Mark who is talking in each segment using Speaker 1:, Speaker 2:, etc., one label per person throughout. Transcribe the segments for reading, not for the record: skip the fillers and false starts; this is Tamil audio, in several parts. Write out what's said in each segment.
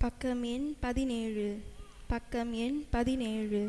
Speaker 1: பக்கம் எண் 17. பக்கம் எண் 17.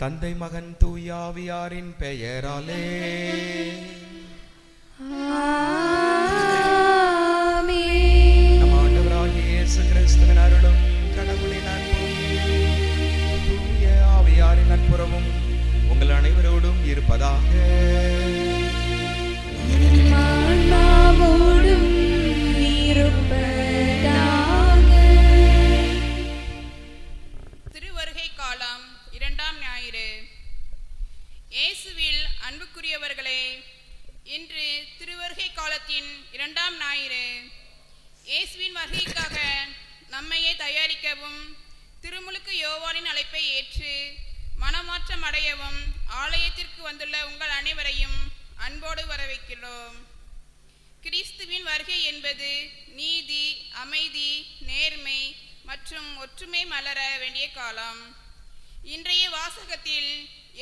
Speaker 2: தந்தை மகன் தூயாவியாரின் பெயராலே நம் ஆண்டவராகிய இயேசு கிறிஸ்துவின் அருளும் கடவுளின் அன்பும் தூய ஆவியாரின் நட்புறவும் உங்கள் அனைவரோடும் இருப்பதாக.
Speaker 3: திருவருகை காலம் இரண்டாம் ஞாயிறு. இயேசுவில் அன்புக்குரியவர்களே, இன்று திருவருகை காலத்தின் இரண்டாம் ஞாயிறு. இயேசுவின் வருகைக்காக நம்மையே தயாரிக்கவும், திருமுழுக்கு யோவானின் அழைப்பை ஏற்று மனமாற்றம் அடையவும் ஆலயத்திற்கு வந்துள்ள உங்கள் அனைவரையும் அன்போடு வரவேற்கிறோம். கிறிஸ்துவின் வருகை என்பது நீதி, அமைதி, நேர்மை மற்றும் ஒற்றுமை மலர வேண்டிய காலம். இன்றைய வாசகத்தில்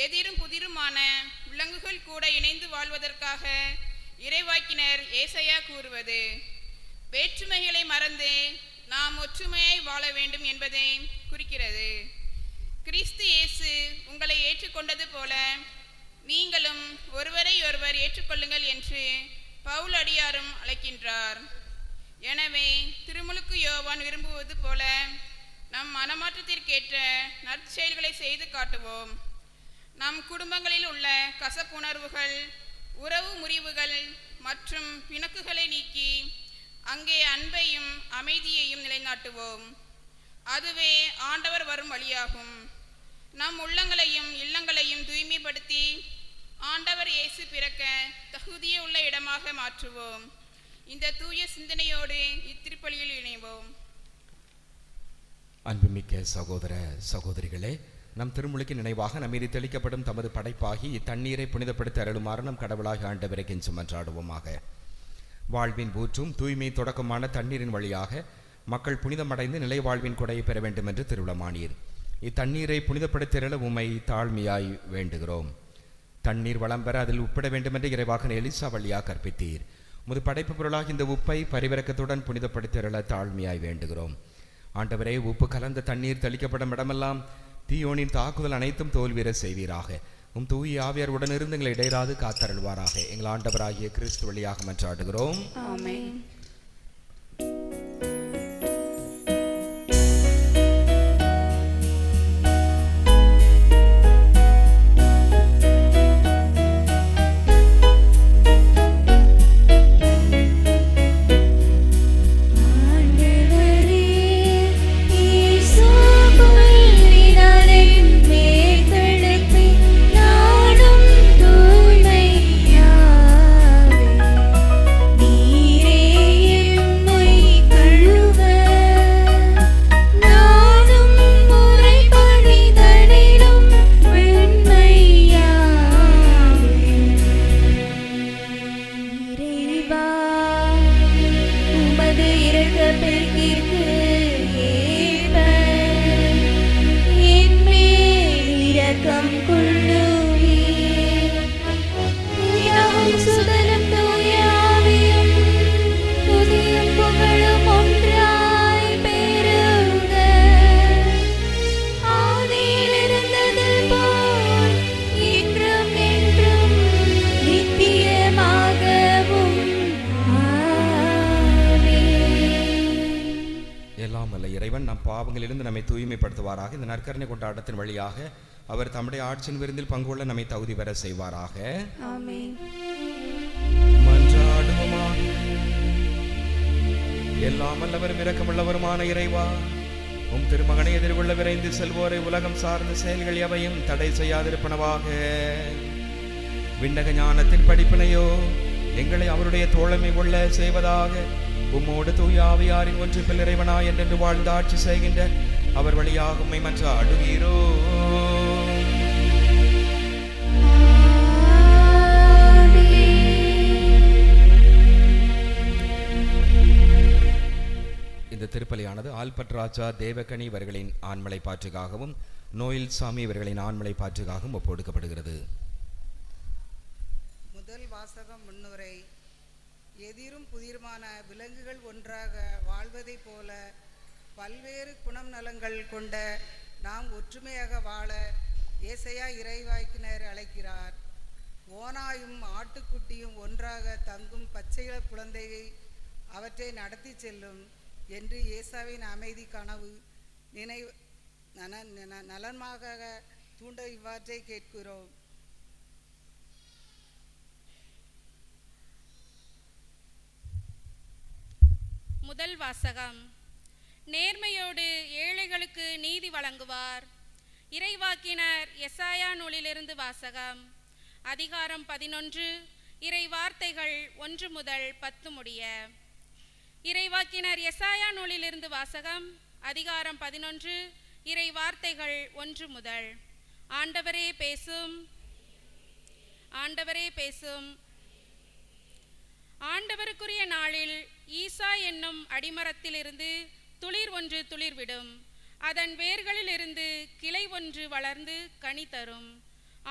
Speaker 3: எதிரும் புதிருமான விலங்குகள் கூட இணைந்து வாழ்வதற்காக இறைவாக்கினர் ஏசாயா கூறுவது, வேற்றுமைகளை மறந்து நாம் ஒற்றுமையை வாழ வேண்டும் என்பதை குறிக்கிறது. கிறிஸ்து இயேசு உங்களை ஏற்றுக்கொண்டது போல நீங்களும் ஒருவரை ஒருவர் ஏற்றுக்கொள்ளுங்கள் என்று பவுல் அடியாரும் அழைக்கின்றார். எனவே திருமுழுக்கு யோவான் விரும்புவது போல நம் மனமாற்றத்திற்கேற்ற நற்செயல்களை செய்து காட்டுவோம். நம் குடும்பங்களில் உள்ள கசப்புணர்வுகள், உறவு முறிவுகள் மற்றும் பிணக்குகளை நீக்கி அங்கே அன்பையும் அமைதியையும் நிலைநாட்டுவோம். அதுவே ஆண்டவர் வரும் வழியாகும். நம் உள்ளங்களையும் இல்லங்களையும் தூய்மைப்படுத்தி ஆண்டவர் இயேசு பிறக்க தகுதியுள்ள இடமாக மாற்றுவோம். இந்த தூய சிந்தனையோடு இத்திருப்பலியில் இணைவோம்.
Speaker 2: அன்புமிக்க சகோதர சகோதரிகளே, நம் திருமுழுக்கின் நினைவாக நம்மீது தெளிக்கப்படும் தமது படைப்பாகி இத்தண்ணீரை புனிதப்படுத்த அருளுமாறு நம் கடவுளாக ஆண்டவரை கெஞ்சி மன்றாடுவோமாக. வாழ்வின் ஊற்றும் தூய்மை தொடக்கமான தண்ணீரின் வழியாக மக்கள் புனிதமடைந்து நிலை வாழ்வின் கொடையை பெற வேண்டும் என்று திருவிழமானீர். இத்தண்ணீரை புனிதப்படுத்திட உம்மை தாழ்மையாய் வேண்டுகிறோம். தண்ணீர் வளம் பெற அதில் உப்பிட வேண்டும் என்று இறைவாகன எலிசா வழியாக கற்பித்தீர். உமது படைப்பு பொருளாக இந்த உப்பை பரிவிறக்கத்துடன் புனிதப்படுத்திட தாழ்மையாய் வேண்டுகிறோம். ஆண்டவரே, உப்பு கலந்த தண்ணீர் தெளிக்கப்படும் இடமெல்லாம் தீயோனின் தாக்குதல் அனைத்தும் தோல்வியற செய்வீராக. உம் தூய ஆவியார் உடனிருந்து எங்களை இடையராது காத்தருள்வாராக. எங்கள் ஆண்டவராகிய கிறிஸ்து வழியாக மன்றாடுகிறோம்.
Speaker 1: ஆமென்.
Speaker 2: பாவங்களிலிருந்து நம்மை தூய்மைப்படுத்துவாராக. இந்த நற்கருணை கொண்டாட்டத்தின் வழியாக அவர் தம்முடைய ஆட்சியின் விருந்தில் பங்கு கொள்ள நம்மை தகுதி பெற செய்வாராக.
Speaker 1: ஆமென்.
Speaker 2: மன்றாடுவோமாக. எல்லாம் வல்லவரும் இரக்கமுள்ளவருமான இறைவா, உம் திருமகனை எதிர்கொள்ள விரைந்து செல்வோரை உலகம் சார்ந்த செயல்கள் எவையும் தடை செய்யாதிருப்பனவாக. விண்ணக ஞானத்தின் படிப்பினையோ எங்களை அவருடைய தோழமை கொள்ள செய்வதாக. உம்மோடு தூய ஆவியாரின் ஒன்றிப்பில் இறைவனாய் என்றென்று வாழ்ந்து ஆட்சி செய்கின்ற அவர் வழியாக உம்மை மன்றாடுகிறோம். இந்த திருப்பலியானது ஆல்பர்ட் ராஜா தேவகனி இவர்களின் ஆண்மலை பாற்றுக்காகவும் நோயில் சாமி இவர்களின் ஆண்மலை பாற்றுக்காகவும் ஒப்புக்கொடுக்கப்படுகிறது.
Speaker 4: முதல் வாசகம் முன்னுரை. எதிரும் புதிருமான விலங்குகள் ஒன்றாக வாழ்வதைப் போல பல்வேறு குணம் நலங்கள் கொண்ட நாம் ஒற்றுமையாக வாழ ஏசையா இறைவாக்கினர் அழைக்கிறார். ஓனாயும் ஆட்டுக்குட்டியும் ஒன்றாக தங்கும் பச்சையில குழந்தையை அவற்றை நடத்தி செல்லும் என்று ஏசாவின் அமைதி கனவு நலமாக தூண்ட இவ்வாற்றை கேட்கிறோம்.
Speaker 5: முதல் வாசகம். நேர்மையோடு ஏழைகளுக்கு நீதி வழங்குவார். இறைவாக்கினர் எசாயா நூலிலிருந்து வாசகம். அதிகாரம் 11, இறை வார்த்தைகள் 1 முதல் 10 முடிய. இறைவாக்கினர் எசாயா நூலிலிருந்து வாசகம். அதிகாரம் 11, இறை வார்த்தைகள் 1 முதல். ஆண்டவரே பேசும், ஆண்டவரே பேசும். ஆண்டவருக்குரிய நாளில் ஈசா என்னும் அடிமரத்திலிருந்து துளிர் ஒன்று துளிர்விடும். அதன் வேர்களிலிருந்து கிளை ஒன்று வளர்ந்து கனி தரும்.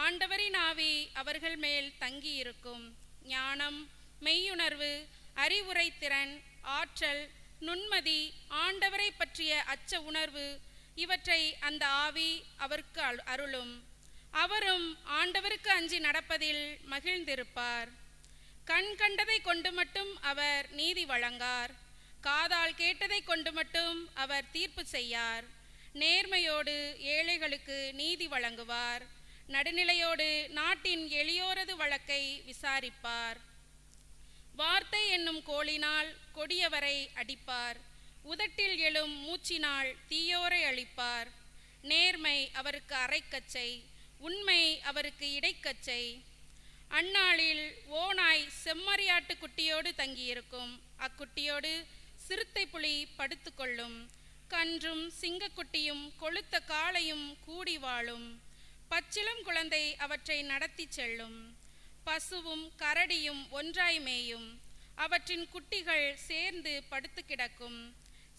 Speaker 5: ஆண்டவரின் ஆவி அவர்கள் மேல் தங்கியிருக்கும். ஞானம், மெய்யுணர்வு, அறிவுரைத்திறன், ஆற்றல், நுண்மதி, ஆண்டவரை பற்றிய அச்ச உணர்வு இவற்றை அந்த ஆவி அவருக்கு அருளும். அவரும் ஆண்டவருக்கு அஞ்சி நடப்பதில் மகிழ்ந்திருப்பார். கண் கண்டதை கொண்டு மட்டும் அவர் நீதி வழங்கார். காதால் கேட்டதை கொண்டு மட்டும் அவர் தீர்ப்பு செய்யார். நேர்மையோடு ஏழைகளுக்கு நீதி வழங்குவார். நடுநிலையோடு நாட்டின் எளியோரது வழக்கை விசாரிப்பார். வார்த்தை என்னும் கோலினால் கொடியவரை அடிப்பார். உதட்டில் எழும் மூச்சினால் தீயோரை அழிப்பார். நேர்மை அவருக்கு அரைக்கச்சை, உண்மை அவருக்கு இடைக்கச்சை. அந்நாளில் ஓநாய் செம்மறியாட்டு குட்டியோடு தங்கியிருக்கும். அக்குட்டியோடு சிறுத்தை புலி படுத்துக்கொள்ளும். கன்றும் சிங்கக்குட்டியும் கொழுத்த காளையும் கூடி வாழும். பச்சிளம் குழந்தை அவற்றை நடத்தி செல்லும். பசுவும் கரடியும் ஒன்றாய் மேயும். அவற்றின் குட்டிகள் சேர்ந்து படுத்து கிடக்கும்.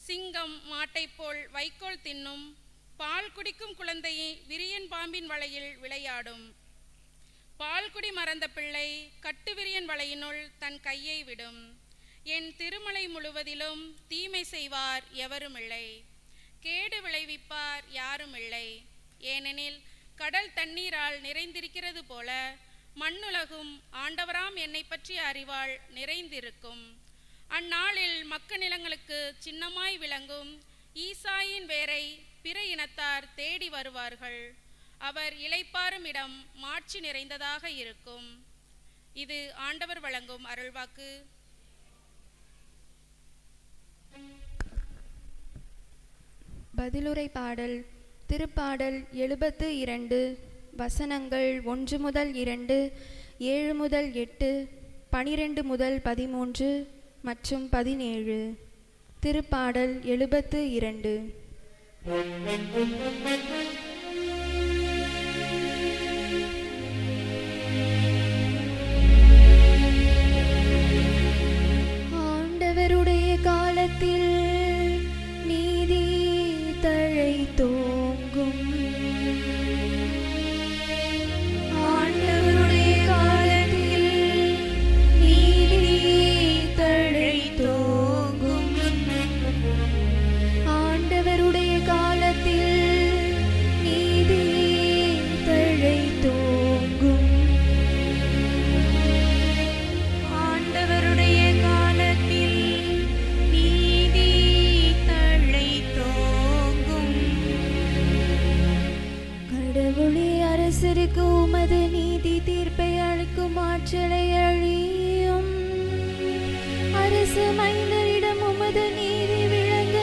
Speaker 5: சிங்கம் மாட்டை போல் வைக்கோல் தின்னும். பால் குடிக்கும் குழந்தையை விரியன் பாம்பின் வலையில் விளையாடும். பால்குடி மறந்த பிள்ளை கட்டுவிரியன் வலையினுள் தன் கையை விடும். என் திருமலை முழுவதிலும் தீமை செய்வார் எவருமில்லை. கேடு விளைவிப்பார் யாருமில்லை. ஏனெனில் கடல் தண்ணீரால் நிறைந்திருக்கிறது போல மண்ணுலகும் ஆண்டவராம் என்னை பற்றிய அறிவால் நிறைந்திருக்கும். அந்நாளில் மக்க நிலங்களுக்கு சின்னமாய் விளங்கும் ஈசாயின் வேரை பிற இனத்தார் தேடி வருவார்கள். அவர் இளைப்பாறும் இடம் மாட்சி நிறைந்ததாக இருக்கும். இது ஆண்டவர் வழங்கும் அருள்வாக்கு.
Speaker 1: பதிலுரை பாடல். திருப்பாடல் 72 வசனங்கள் 1 முதல் 2, 7 முதல் 8, 12 முதல் 13 மற்றும் 17. திருப்பாடல் 72. ஆண்டவருடைய காலத்தில் நீதி தழைத்தோங்கும். ஆண்டவருடைய காலத்தில் நீதி தழைத்தோங்கும். ஆண்டவருடைய காலத்தில் நீதி தழைத்தோங்கும். ஆண்டவருடைய காலத்தில் நீதி தழைத்தோங்கும். கடவுளே, அரசருக்கு உமது நீதி தீர்ப்பை அளிக்கும் ஆற்றலை அழியும். அரசு மைந்தரிடம் உமது நீதி விளங்க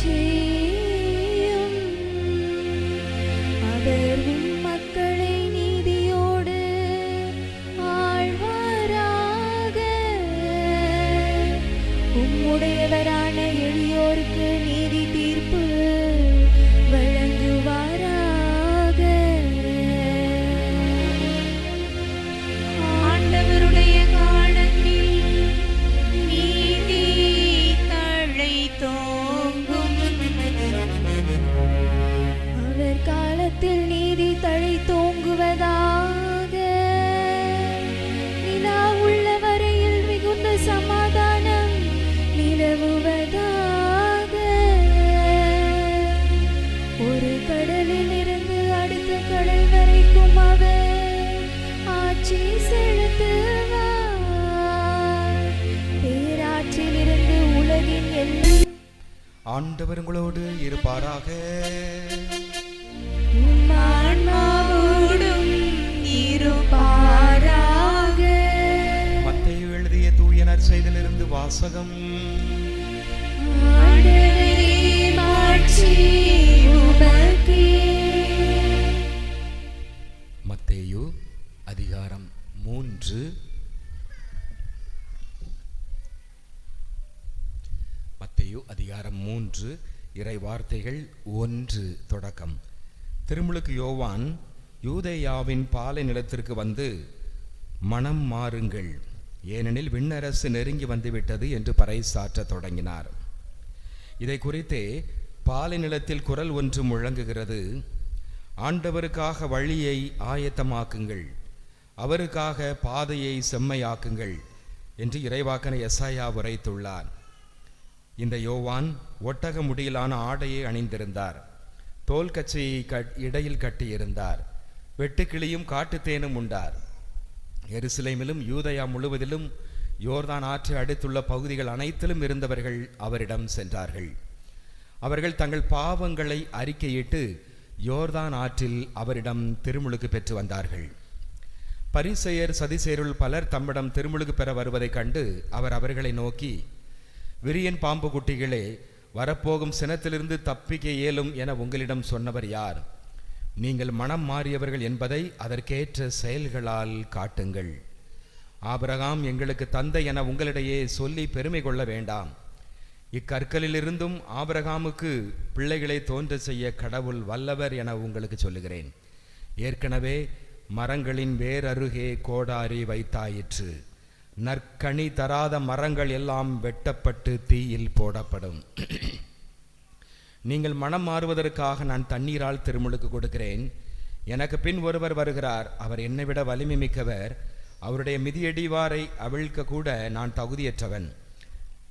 Speaker 1: செய்யும். அவர் உம் மக்களை நீதியோடு ஆழ்வாராக. உம்முடையவரான எளியோருக்கு நீதி தீர்ப்பு வழங்குவாராக. ஆண்டவருடைய காலத்தில் நீதி தழைத்தோங்கும். அவர் காலத்தில் நீதி தழைத்தோங்குவதாக. நிலா உள்ள வரையில் மிகுந்த சமாதானம் நிலவுவதாக. ஒரு கடலில் இருந்து அடுத்த கடல் வரைக்கும் அவர் ஆட்சி செலுத்துவார். பேராற்றில் இருந்து உலகின் எல்லை.
Speaker 2: ஆண்டவர் உங்களோடு இருப்பாராக.
Speaker 1: உம் ஆன்மாவோடும் இருப்பாராக.
Speaker 2: மத்தேயு எழுதிய தூய நற்செய்தியிலிருந்து வாசகம்.
Speaker 1: ஆண்டவரே, மாட்சி உமக்கே.
Speaker 2: மத்தேயு அதிகாரம் 3. மத்தேயு அதிகாரம் 3 இறை வார்த்தைகள் 1 தொடக்கம். திருமுழுக்கு யோவான் யூதேயாவின் பாலை நிலத்திற்கு வந்து, மனம் மாறுங்கள், ஏனெனில் விண்ணரசு நெருங்கி வந்துவிட்டது என்று பறைசாற்றத் தொடங்கினார். இதை குறித்தே பாலை நிலத்தில் குரல் ஒன்று முழங்குகிறது. ஆண்டவருக்காக வழியை ஆயத்தமாக்குங்கள், அவருக்காக பாதையை செம்மையாக்குங்கள் என்று இறைவாக்கன எசாயா உரைத்துள்ளார். இந்த யோவான் ஒட்டக முடியிலான ஆடையை அணிந்திருந்தார். தோல் கச்சையை இடையில் கட்டியிருந்தார். வெட்டுக்கிளியும் காட்டுத்தேனும் உண்டார். எருசலேமிலும் யூதயா முழுவதிலும் யோர்தான் ஆற்றை அடுத்துள்ள பகுதிகள் அனைத்திலும் இருந்தவர்கள் அவரிடம் சென்றார்கள். அவர்கள் தங்கள் பாவங்களை அறிக்கையிட்டு யோர்தான் ஆற்றில் அவரிடம் திருமுழுக்கு பெற்று வந்தார்கள். பரிசேயர் சதிசேயருள் பலர் தம்மிடம் திருமுழுக்கு பெற வருவதைக் கண்டு அவர் அவர்களை நோக்கி, விரியன் பாம்பு குட்டிகளே, வரப்போகும் சினத்திலிருந்து தப்பிக்க இயலும் என உங்களிடம் சொன்னவர் யார்? நீங்கள் மனம் மாறியவர்கள் என்பதை அதற்கேற்ற செயல்களால் காட்டுங்கள். ஆபிரகாம் எங்களுக்கு தந்தை என உங்களிடையே சொல்லி பெருமை கொள்ள வேண்டாம். இக்கற்களிலிருந்தும் ஆபிரகாமுக்கு பிள்ளைகளை தோன்ற செய்ய கடவுள் வல்லவர் என உங்களுக்கு சொல்லுகிறேன். ஏற்கனவே மரங்களின் வேரருகே கோடாரி வைத்தாயிற்று. நற்கனி தராத மரங்கள் எல்லாம் வெட்டப்பட்டு தீயில் போடப்படும். நீங்கள் மனம் மாறுவதற்காக நான் தண்ணீரால் திருமுழுக்கு கொடுக்கிறேன். எனக்கு பின் ஒருவர் வருகிறார், அவர் என்னை விட வலிமை மிக்கவர். அவருடைய மிதியடிவாரை அவிழ்க்க கூட நான் தகுதியற்றவன்.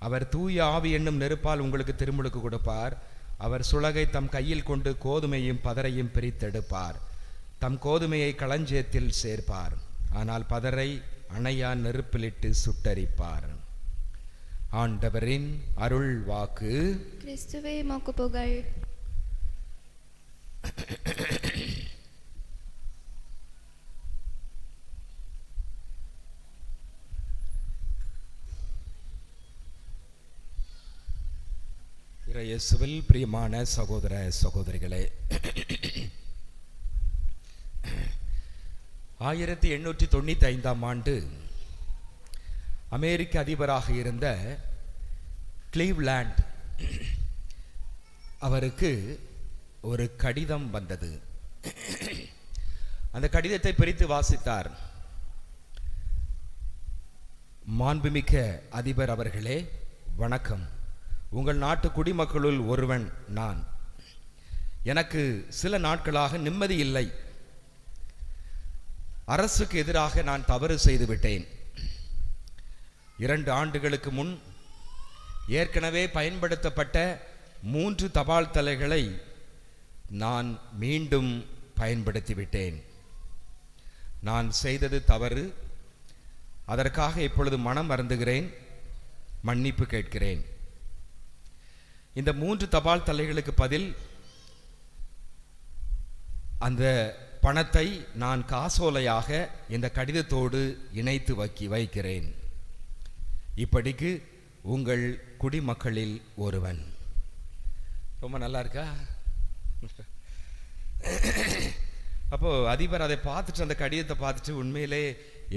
Speaker 2: அவர் தூய ஆவி என்னும் நெருப்பால் உங்களுக்கு திருமுழுக்கு கொடுப்பார். அவர் சுளகை தம் கையில் கொண்டு கோதுமையும் பதரையும் பிரித்தெடுப்பார். தம் கோதுமையை களஞ்சியத்தில் சேர்ப்பார், ஆனால் பதரை அணையா நெருப்பிலிட்டு சுட்டரிப்பார். ஆண்டவரின் அருள் வாக்கு.
Speaker 1: கிறிஸ்துவே உமக்கு புகழ்.
Speaker 2: இயேசுவில் பிரியமான சகோதர சகோதரிகளே, 1895 ஆண்டு அமெரிக்க அதிபராக இருந்த கிளீவ்லாண்ட் அவருக்கு ஒரு கடிதம் வந்தது. அந்த கடிதத்தை பிரித்து வாசித்தார். மாண்புமிக்க அதிபர் அவர்களே, வணக்கம். உங்கள் நாட்டு குடிமக்களுள் ஒருவன் நான். எனக்கு சில நாட்களாக நிம்மதி இல்லை. அரசுக்கு எதிராக நான் தவறு செய்து விட்டேன். 2 ஆண்டுகளுக்கு முன் ஏற்கனவே பயன்படுத்தப்பட்ட 3 தபால் தலைகளை நான் மீண்டும் பயன்படுத்திவிட்டேன். நான் செய்தது தவறு. அதற்காக இப்பொழுது மனம் வருந்துகிறேன், மன்னிப்பு கேட்கிறேன். இந்த 3 தபால் தலைகளுக்கு பதில் அந்த பணத்தை நான் காசோலையாக இந்த கடிதத்தோடு இணைத்து வைக்கிறேன். இப்படிக்கு உங்கள் குடிமக்களில் ஒருவன். ரொம்ப நல்லா இருக்கா? அப்போ அதிபர் அதை பார்த்துட்டு, அந்த கடிதத்தை பார்த்துட்டு, உண்மையிலே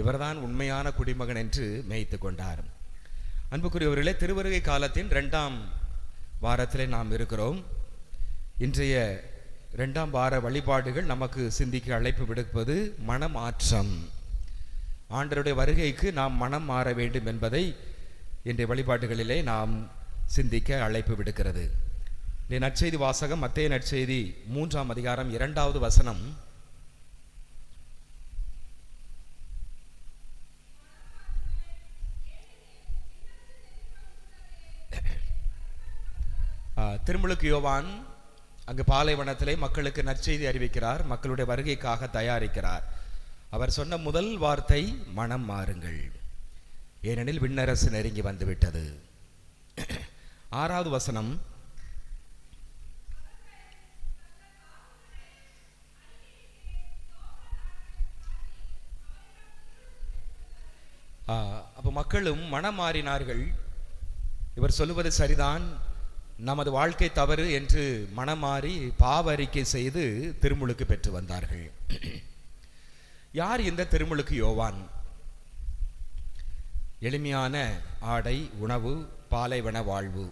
Speaker 2: இவர்தான் உண்மையான குடிமகன் என்று மேய்த்து கொண்டார். அன்புக்குரியவர்களே, திருவருகை காலத்தின் 2ஆம் வாரத்திலே நாம் இருக்கிறோம். இன்றைய 2ஆம் வார வழிபாடுகள் நமக்கு சிந்திக்க அழைப்பு விடுப்பது மனமாற்றம். ஆண்டவருடைய வருகைக்கு நாம் மனம் மாற வேண்டும் என்பதை இன்றைய வழிபாடுகளிலே நாம் சிந்திக்க அழைப்பு விடுக்கிறது. இந்த நற்செய்தி வாசகம் மத்தேயு நற்செய்தி 3ஆம் அதிகாரம் 2வது வசனம். திருமுழுக்கு யோவான் அங்கு பாலைவனத்திலே மக்களுக்கு நற்செய்தி அறிவிக்கிறார், மக்களுடைய வருகைக்காக தயாரிக்கிறார். அவர் சொன்ன முதல் வார்த்தை மனம் மாறுங்கள், ஏனெனில் விண்ணரசு நெருங்கி வந்துவிட்டது. 6வது வசனம். அப்போ மக்களும் மனம் மாறினார்கள். இவர் சொல்லுவது சரிதான், நமது வாழ்க்கை தவறு என்று மனமாறி பாவ அறிக்கை செய்து திருமுழுக்கு பெற்று வந்தார்கள். யார் இந்த திருமுழுக்கு யோவான்? எளிமையான ஆடை, உணவு, பாலைவன வாழ்வு,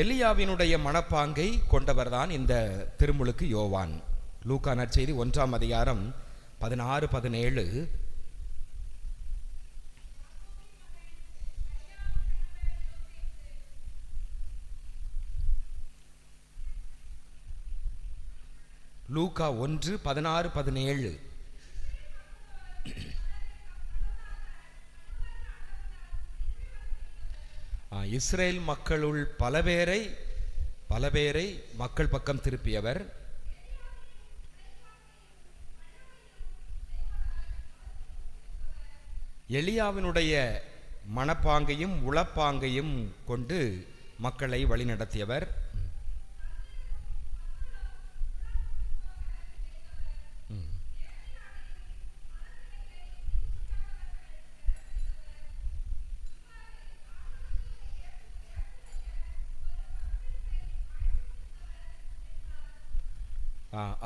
Speaker 2: எலியாவினுடைய மனப்பாங்கை கொண்டவர்தான் இந்த திருமுழுக்கு யோவான். லூக்கா நற்செய்தி 1ஆம் அதிகாரம் 16-17. லூக்கா 1:16-17. இஸ்ரேல் மக்களுள் பல பேரை மக்கள் பக்கம் திருப்பியவர். எலியாவினுடைய மனப்பாங்கையும் உளப்பாங்கையும் கொண்டு மக்களை வழிநடத்தியவர்.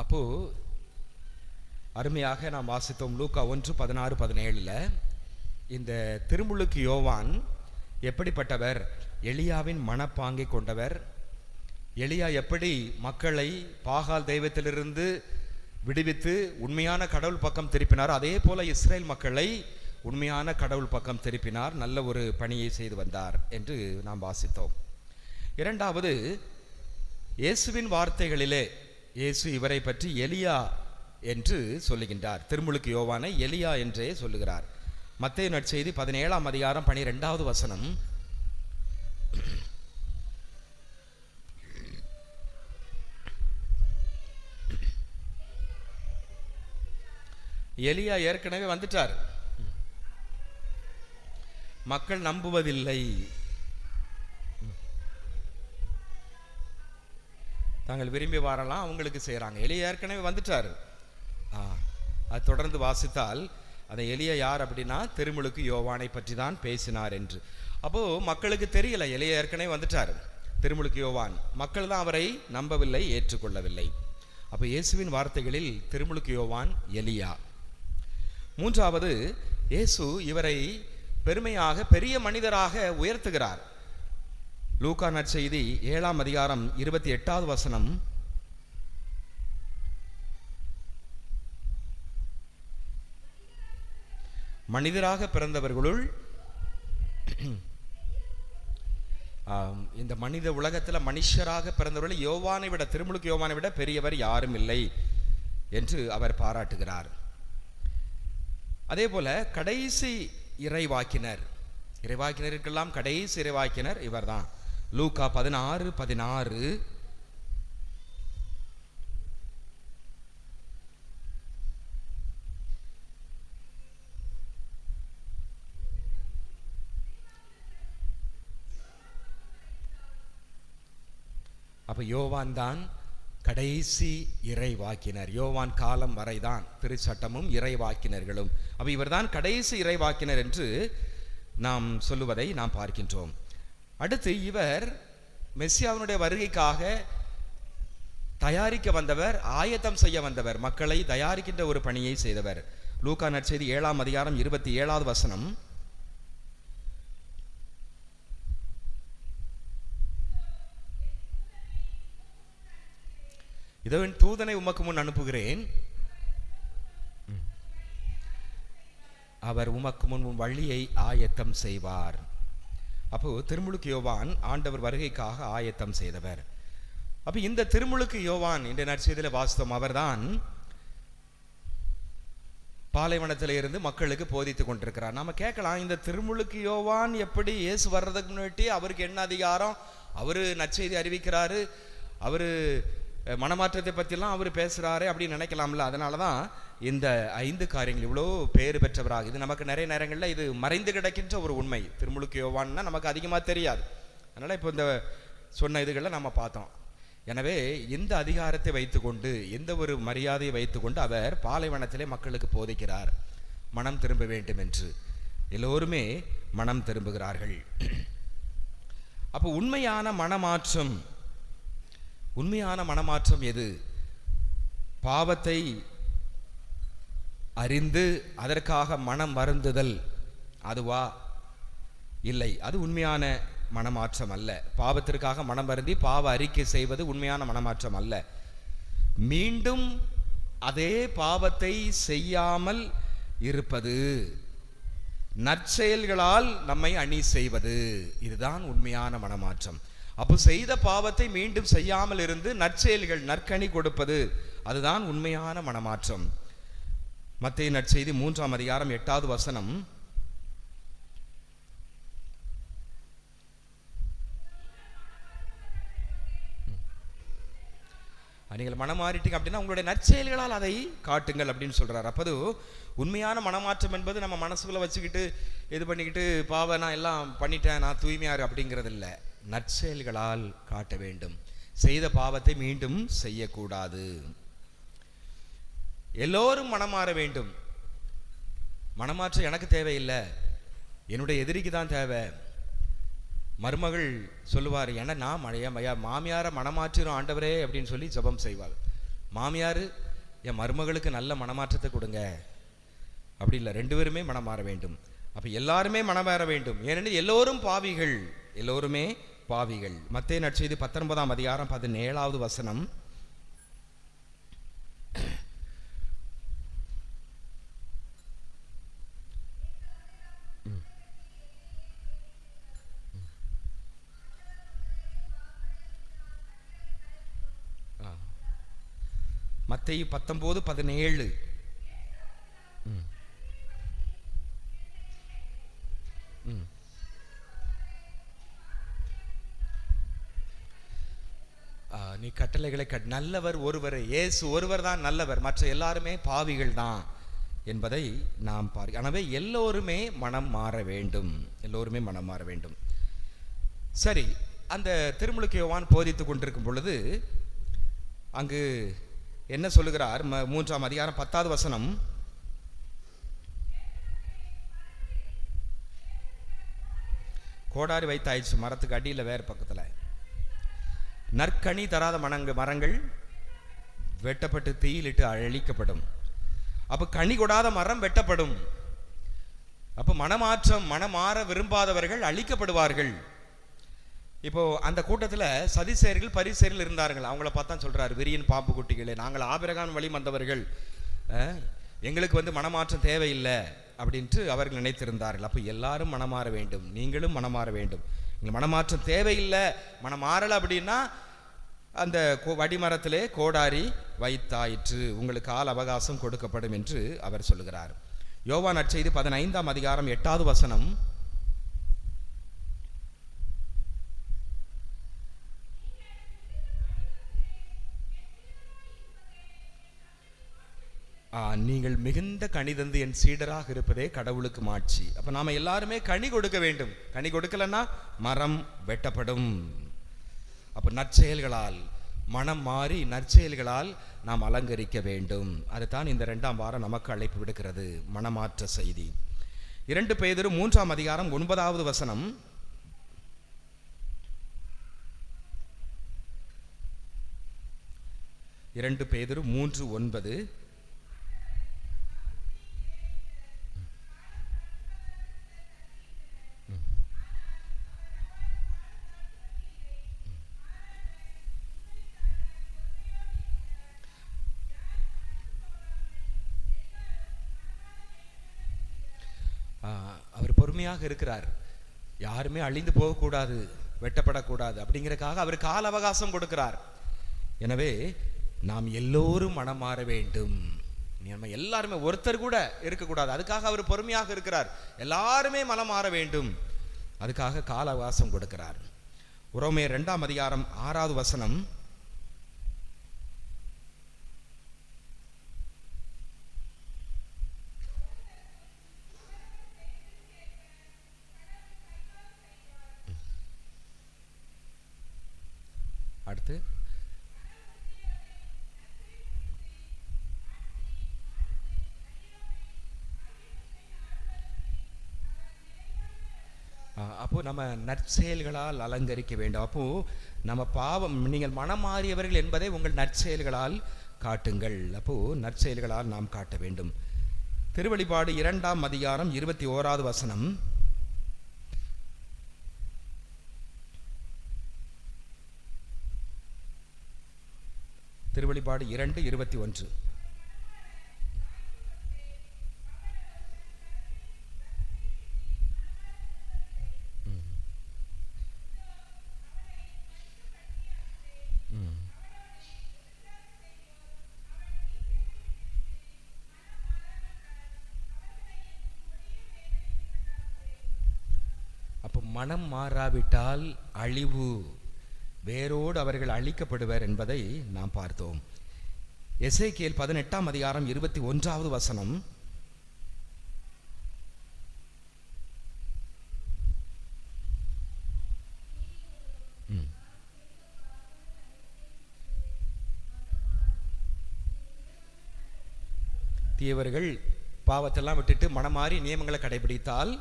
Speaker 2: அப்போ அருமையாக நாம் வாசித்தோம் லூக்கா 1:16-17. இந்த திருமுழுக்கு யோவான் எப்படிப்பட்டவர்? எலியாவின் மனப்பாங்கை கொண்டவர். எலியா எப்படி மக்களை பாகால் தெய்வத்திலிருந்து விடுவித்து உண்மையான கடவுள் பக்கம் திருப்பினார், அதே போல இஸ்ரேல் மக்களை உண்மையான கடவுள் பக்கம் திருப்பினார். நல்ல ஒரு பணியை செய்து வந்தார் என்று நாம் வாசித்தோம். இரண்டாவது, இயேசுவின் வார்த்தைகளிலே இயேசு இவரை பற்றி எலியா என்று சொல்லுகின்றார். திருமுழுக்கு யோவானை எலியா என்றே சொல்லுகிறார். மத்தேயு நற்செய்தி 17:12 எலியா ஏற்கனவே வந்துட்டார், மக்கள் நம்புவதில்லை, தாங்கள் விரும்பி வரலாம், அவங்களுக்கு செய்கிறாங்க. எலியா ஏற்கனவே வந்துட்டார். அது தொடர்ந்து வாசித்தால் அந்த எலியா யார் அப்படின்னா திருமுழுக்கு யோவானை பற்றி தான் பேசினார் என்று. அப்போது மக்களுக்கு தெரியல, எலியா ஏற்கனவே வந்துட்டார், திருமுழுக்கு யோவான். மக்கள் தான் அவரை நம்பவில்லை, ஏற்றுக்கொள்ளவில்லை. அப்போ இயேசுவின் வார்த்தைகளில் திருமுழுக்கு யோவான் எலியா. மூன்றாவது, இயேசு இவரை பெருமையாக பெரிய மனிதராக உயர்த்துகிறார். லூக்கா நற்செய்தி 7:28 மனிதராக பிறந்தவர்களுள் இந்த மனித உலகத்தில் மனுஷராக பிறந்தவர்கள் யோவானை விட, திருமுழுக்கு யோவானை விட பெரியவர் யாரும் இல்லை என்று அவர் பாராட்டுகிறார். அதே போல கடைசி இறைவாக்கினருக்கெல்லாம் கடைசி இறைவாக்கினர் இவர்தான். லூக்கா 16:16 அப்ப யோவான் தான் கடைசி இறைவாக்கினர். யோவான் காலம் வரைதான் திருச்சட்டமும் இறைவாக்கினர்களும். அப்ப இவர்தான் கடைசி இறைவாக்கினர் என்று நாம் சொல்லுவதை நாம் பார்க்கின்றோம். அடுத்து, இவர் மெசியாவினுடைய வருகைக்காக தயாரிக்க வந்தவர், ஆயத்தம் செய்ய வந்தவர், மக்களை தயாரிக்கின்ற ஒரு பணியை செய்தவர். லூக்கா நற்செய்தி 7:27 இதோ என் தூதனை உமக்கு முன் அனுப்புகிறேன், அவர் உமக்கு முன் வழியை ஆயத்தம் செய்வார். அப்போ திருமுழுக்கு யோவான் ஆண்டவர் வருகைக்காக ஆயத்தம் செய்தவர். அப்ப இந்த திருமுழுக்கு யோவான் இந்த நற்செய்தியில வாஸ்தவம், அவர்தான் பாலைவனத்தில இருந்து மக்களுக்கு போதித்து கொண்டிருக்கிறார். நாம கேட்கலாம், இந்த திருமுழுக்கு யோவான் எப்படி இயேசு வர்றதுக்கு முன்னாடி அவருக்கு என்ன அதிகாரம், அவரு நற்செய்தி அறிவிக்கிறாரு, அவரு மனமாற்றத்தை பற்றிலாம் அவர் பேசுகிறாரே அப்படின்னு நினைக்கலாம்ல. அதனால தான் இந்த 5 காரியங்கள் இவ்வளோ பேர் பெற்றவராக. இது நமக்கு நிறைய நேரங்களில் இது மறைந்து கிடக்கின்ற ஒரு உண்மை. திருமுழுக்கு யோவான்னா நமக்கு அதிகமாக தெரியாது. அதனால் இப்போ இந்த சொன்ன இதுகளை நம்ம பார்த்தோம். எனவே இந்த அதிகாரத்தை வைத்துக்கொண்டு, எந்த ஒரு மரியாதையை வைத்துக்கொண்டு அவர் பாலைவனத்திலே மக்களுக்கு போதிக்கிறார், மனம் திரும்ப வேண்டும் என்று. எல்லோருமே மனம் திரும்புகிறார்கள். அப்போ உண்மையான மனமாற்றம் எது? பாவத்தை அறிந்து அதற்காக மனம் வருந்துதல் அதுவா? இல்லை, அது உண்மையான மனமாற்றம் அல்ல. பாவத்திற்காக மனம் வருந்தி பாவ அறிக்கை செய்வது உண்மையான மனமாற்றம் அல்ல. மீண்டும் அதே பாவத்தை செய்யாமல் இருப்பது, நற்செயல்களால் நம்மை அணி செய்வது, இதுதான் உண்மையான மனமாற்றம். அப்போ செய்த பாவத்தை மீண்டும் செய்யாமல் இருந்து நற்செயல்கள், நற்கனி கொடுப்பது, அதுதான் உண்மையான மனமாற்றம். மத்தேயு நற்செய்தி 3:8 நீங்கள் மனம் மாறிட்டீங்க அப்படின்னா உங்களுடைய நற்செயல்களால் அதை காட்டுங்கள் அப்படின்னு சொல்றாரு. அப்போது உண்மையான மனமாற்றம் என்பது நம்ம மனசுக்குள்ள வச்சுக்கிட்டு இது பண்ணிக்கிட்டு பாவ நான் எல்லாம் பண்ணிட்டேன், நான் தூய்மையாரு அப்படிங்கிறது இல்லை. நற்செயல்களால் காட்ட வேண்டும். செய்த பாவத்தை மீண்டும் செய்யக்கூடாது. எல்லோரும் மனம் மாற வேண்டும். மனமாற்றம் எனக்கு தேவையில்லை, என்னுடைய எதிரிக்கு தான் தேவை. மருமகள் சொல்லுவார், ஏன்னா நான் மாமியாரை மனமாற்றிடும் ஆண்டவரே அப்படின்னு சொல்லி ஜெபம் செய்வாள். மாமியார் என் மருமகளுக்கு நல்ல மனமாற்றத்தை கொடுங்க அப்படி இல்லை, ரெண்டு பேருமே மனம் மாற வேண்டும். அப்போ எல்லாருமே மனம் மாற வேண்டும். ஏனெனில் எல்லோரும் பாவிகள், எல்லோருமே பாவிகள். மத்தேயு நற்செய்தி 19ஆம் அதிகாரம் 17வது வசனம். மத்தேயு 19:17. நீ கட்டளைகளை நல்லவர் ஒருவர், இயேசு ஒருவர் தான் நல்லவர், மற்ற எல்லாருமே பாவிகள் தான் என்பதை நாம் பார்க்க. எனவே எல்லோருமே மனம் மாற வேண்டும், எல்லோருமே மனம் மாற வேண்டும். சரி, அந்த திருமுழுக்கு யோவான் போதித்துக் கொண்டிருக்கும் பொழுது அங்கு என்ன சொல்லுகிறார்? 3ஆம் அதிகாரம் 10வது வசனம். கோடாரி வைத்தாயிடுச்சு மரத்துக்கு அடியில் வேறு பக்கத்தில். நற்கனி தராத மரங்கள் வெட்டப்பட்டு தீயிலிட்டு அழிக்கப்படும். அப்போ கனி கொடாத மரம் வெட்டப்படும். அப்போ மனமாற்றம், மனமாற விரும்பாதவர்கள் அழிக்கப்படுவார்கள். இப்போ அந்த கூட்டத்தில் சதிசேயர்கள் பரிசேயர்கள் இருந்தார்கள். அவங்கள பார்த்தா சொல்றாரு, விரியன் பாம்பு குட்டிகளே, நாங்கள் ஆபிரகாம் வழி வந்தவர்கள், எங்களுக்கு மனமாற்றம் தேவையில்லை அப்படின்ட்டு அவர்கள் நினைத்திருந்தார்கள். அப்போ எல்லாரும் மனமாற வேண்டும், நீங்களும் மனமாற வேண்டும். மனமாற்றம் தேவையில்லை, மனமாறலை அப்படின்னா அந்த வடிமரத்திலே கோடாரி வைத்தாயிற்று, உங்களுக்கு கால அவகாசம் கொடுக்கப்படும் என்று அவர் சொல்லுகிறார். யோவான் நற்செய்தி 15ஆம் அதிகாரம் 8வது வசனம். நீங்கள் மிகுந்த கனி தந்து என் சீடராக இருப்பதே கடவுளுக்கு மாட்சி. அப்ப நாம எல்லாருமே கனி கொடுக்க வேண்டும். கனி கொடுக்கலன்னா மரம் வெட்டப்படும். அப்ப நற்செயல்களால் மனம் மாறி நற்செயல்களால் நாம் அலங்கரிக்க வேண்டும். அதுதான் இந்த 2ஆம் வாரம் நமக்கு அழைப்பு விடுக்கிறது, மனமாற்ற செய்தி. 2 பேதுரு 3ஆம் அதிகாரம் 9வது வசனம். பேதுரு 3:9. அவர் பொறுமையாக இருக்கிறார். யாருமே அழிந்து போகக்கூடாது, வெட்டப்படக்கூடாது அப்படிங்கிறதுக்காக அவர் கால அவகாசம் கொடுக்கிறார். எனவே நாம் எல்லோரும் மனம் மாற வேண்டும். நம்ம எல்லாருமே, ஒருத்தர் கூட இருக்கக்கூடாது. அதுக்காக அவர் பொறுமையாக இருக்கிறார். எல்லாருமே மனம் மாற வேண்டும், அதுக்காக கால அவகாசம் கொடுக்கிறார். உரோமையர் 2ஆம் அதிகாரம் 6வது வசனம். அடுத்து அப்போ நம்ம நற்செயல்களால் அலங்கரிக்க வேண்டும். அப்போ நம்ம பாவம், நீங்கள் மனம் மாறியவர்கள் என்பதை உங்கள் நற்செயல்களால் காட்டுங்கள். அப்போ நற்செயல்களால் நாம் காட்ட வேண்டும். திருவெளிப்பாடு 2ஆம் அதிகாரம் 21வது வசனம். திருவெளிப்பாடு 2:21. அப்போ மனம் மாறாவிட்டால் அழிவு, வேரோடு அவர்கள் அழிக்கப்படுவர் என்பதை நாம் பார்த்தோம். எசேக்கியேல் 18ஆம் அதிகாரம் 21வது வசனம். தீயவர்கள் பாவத்தெல்லாம் விட்டுட்டு மனமாறி நியமங்களை கடைபிடித்தால்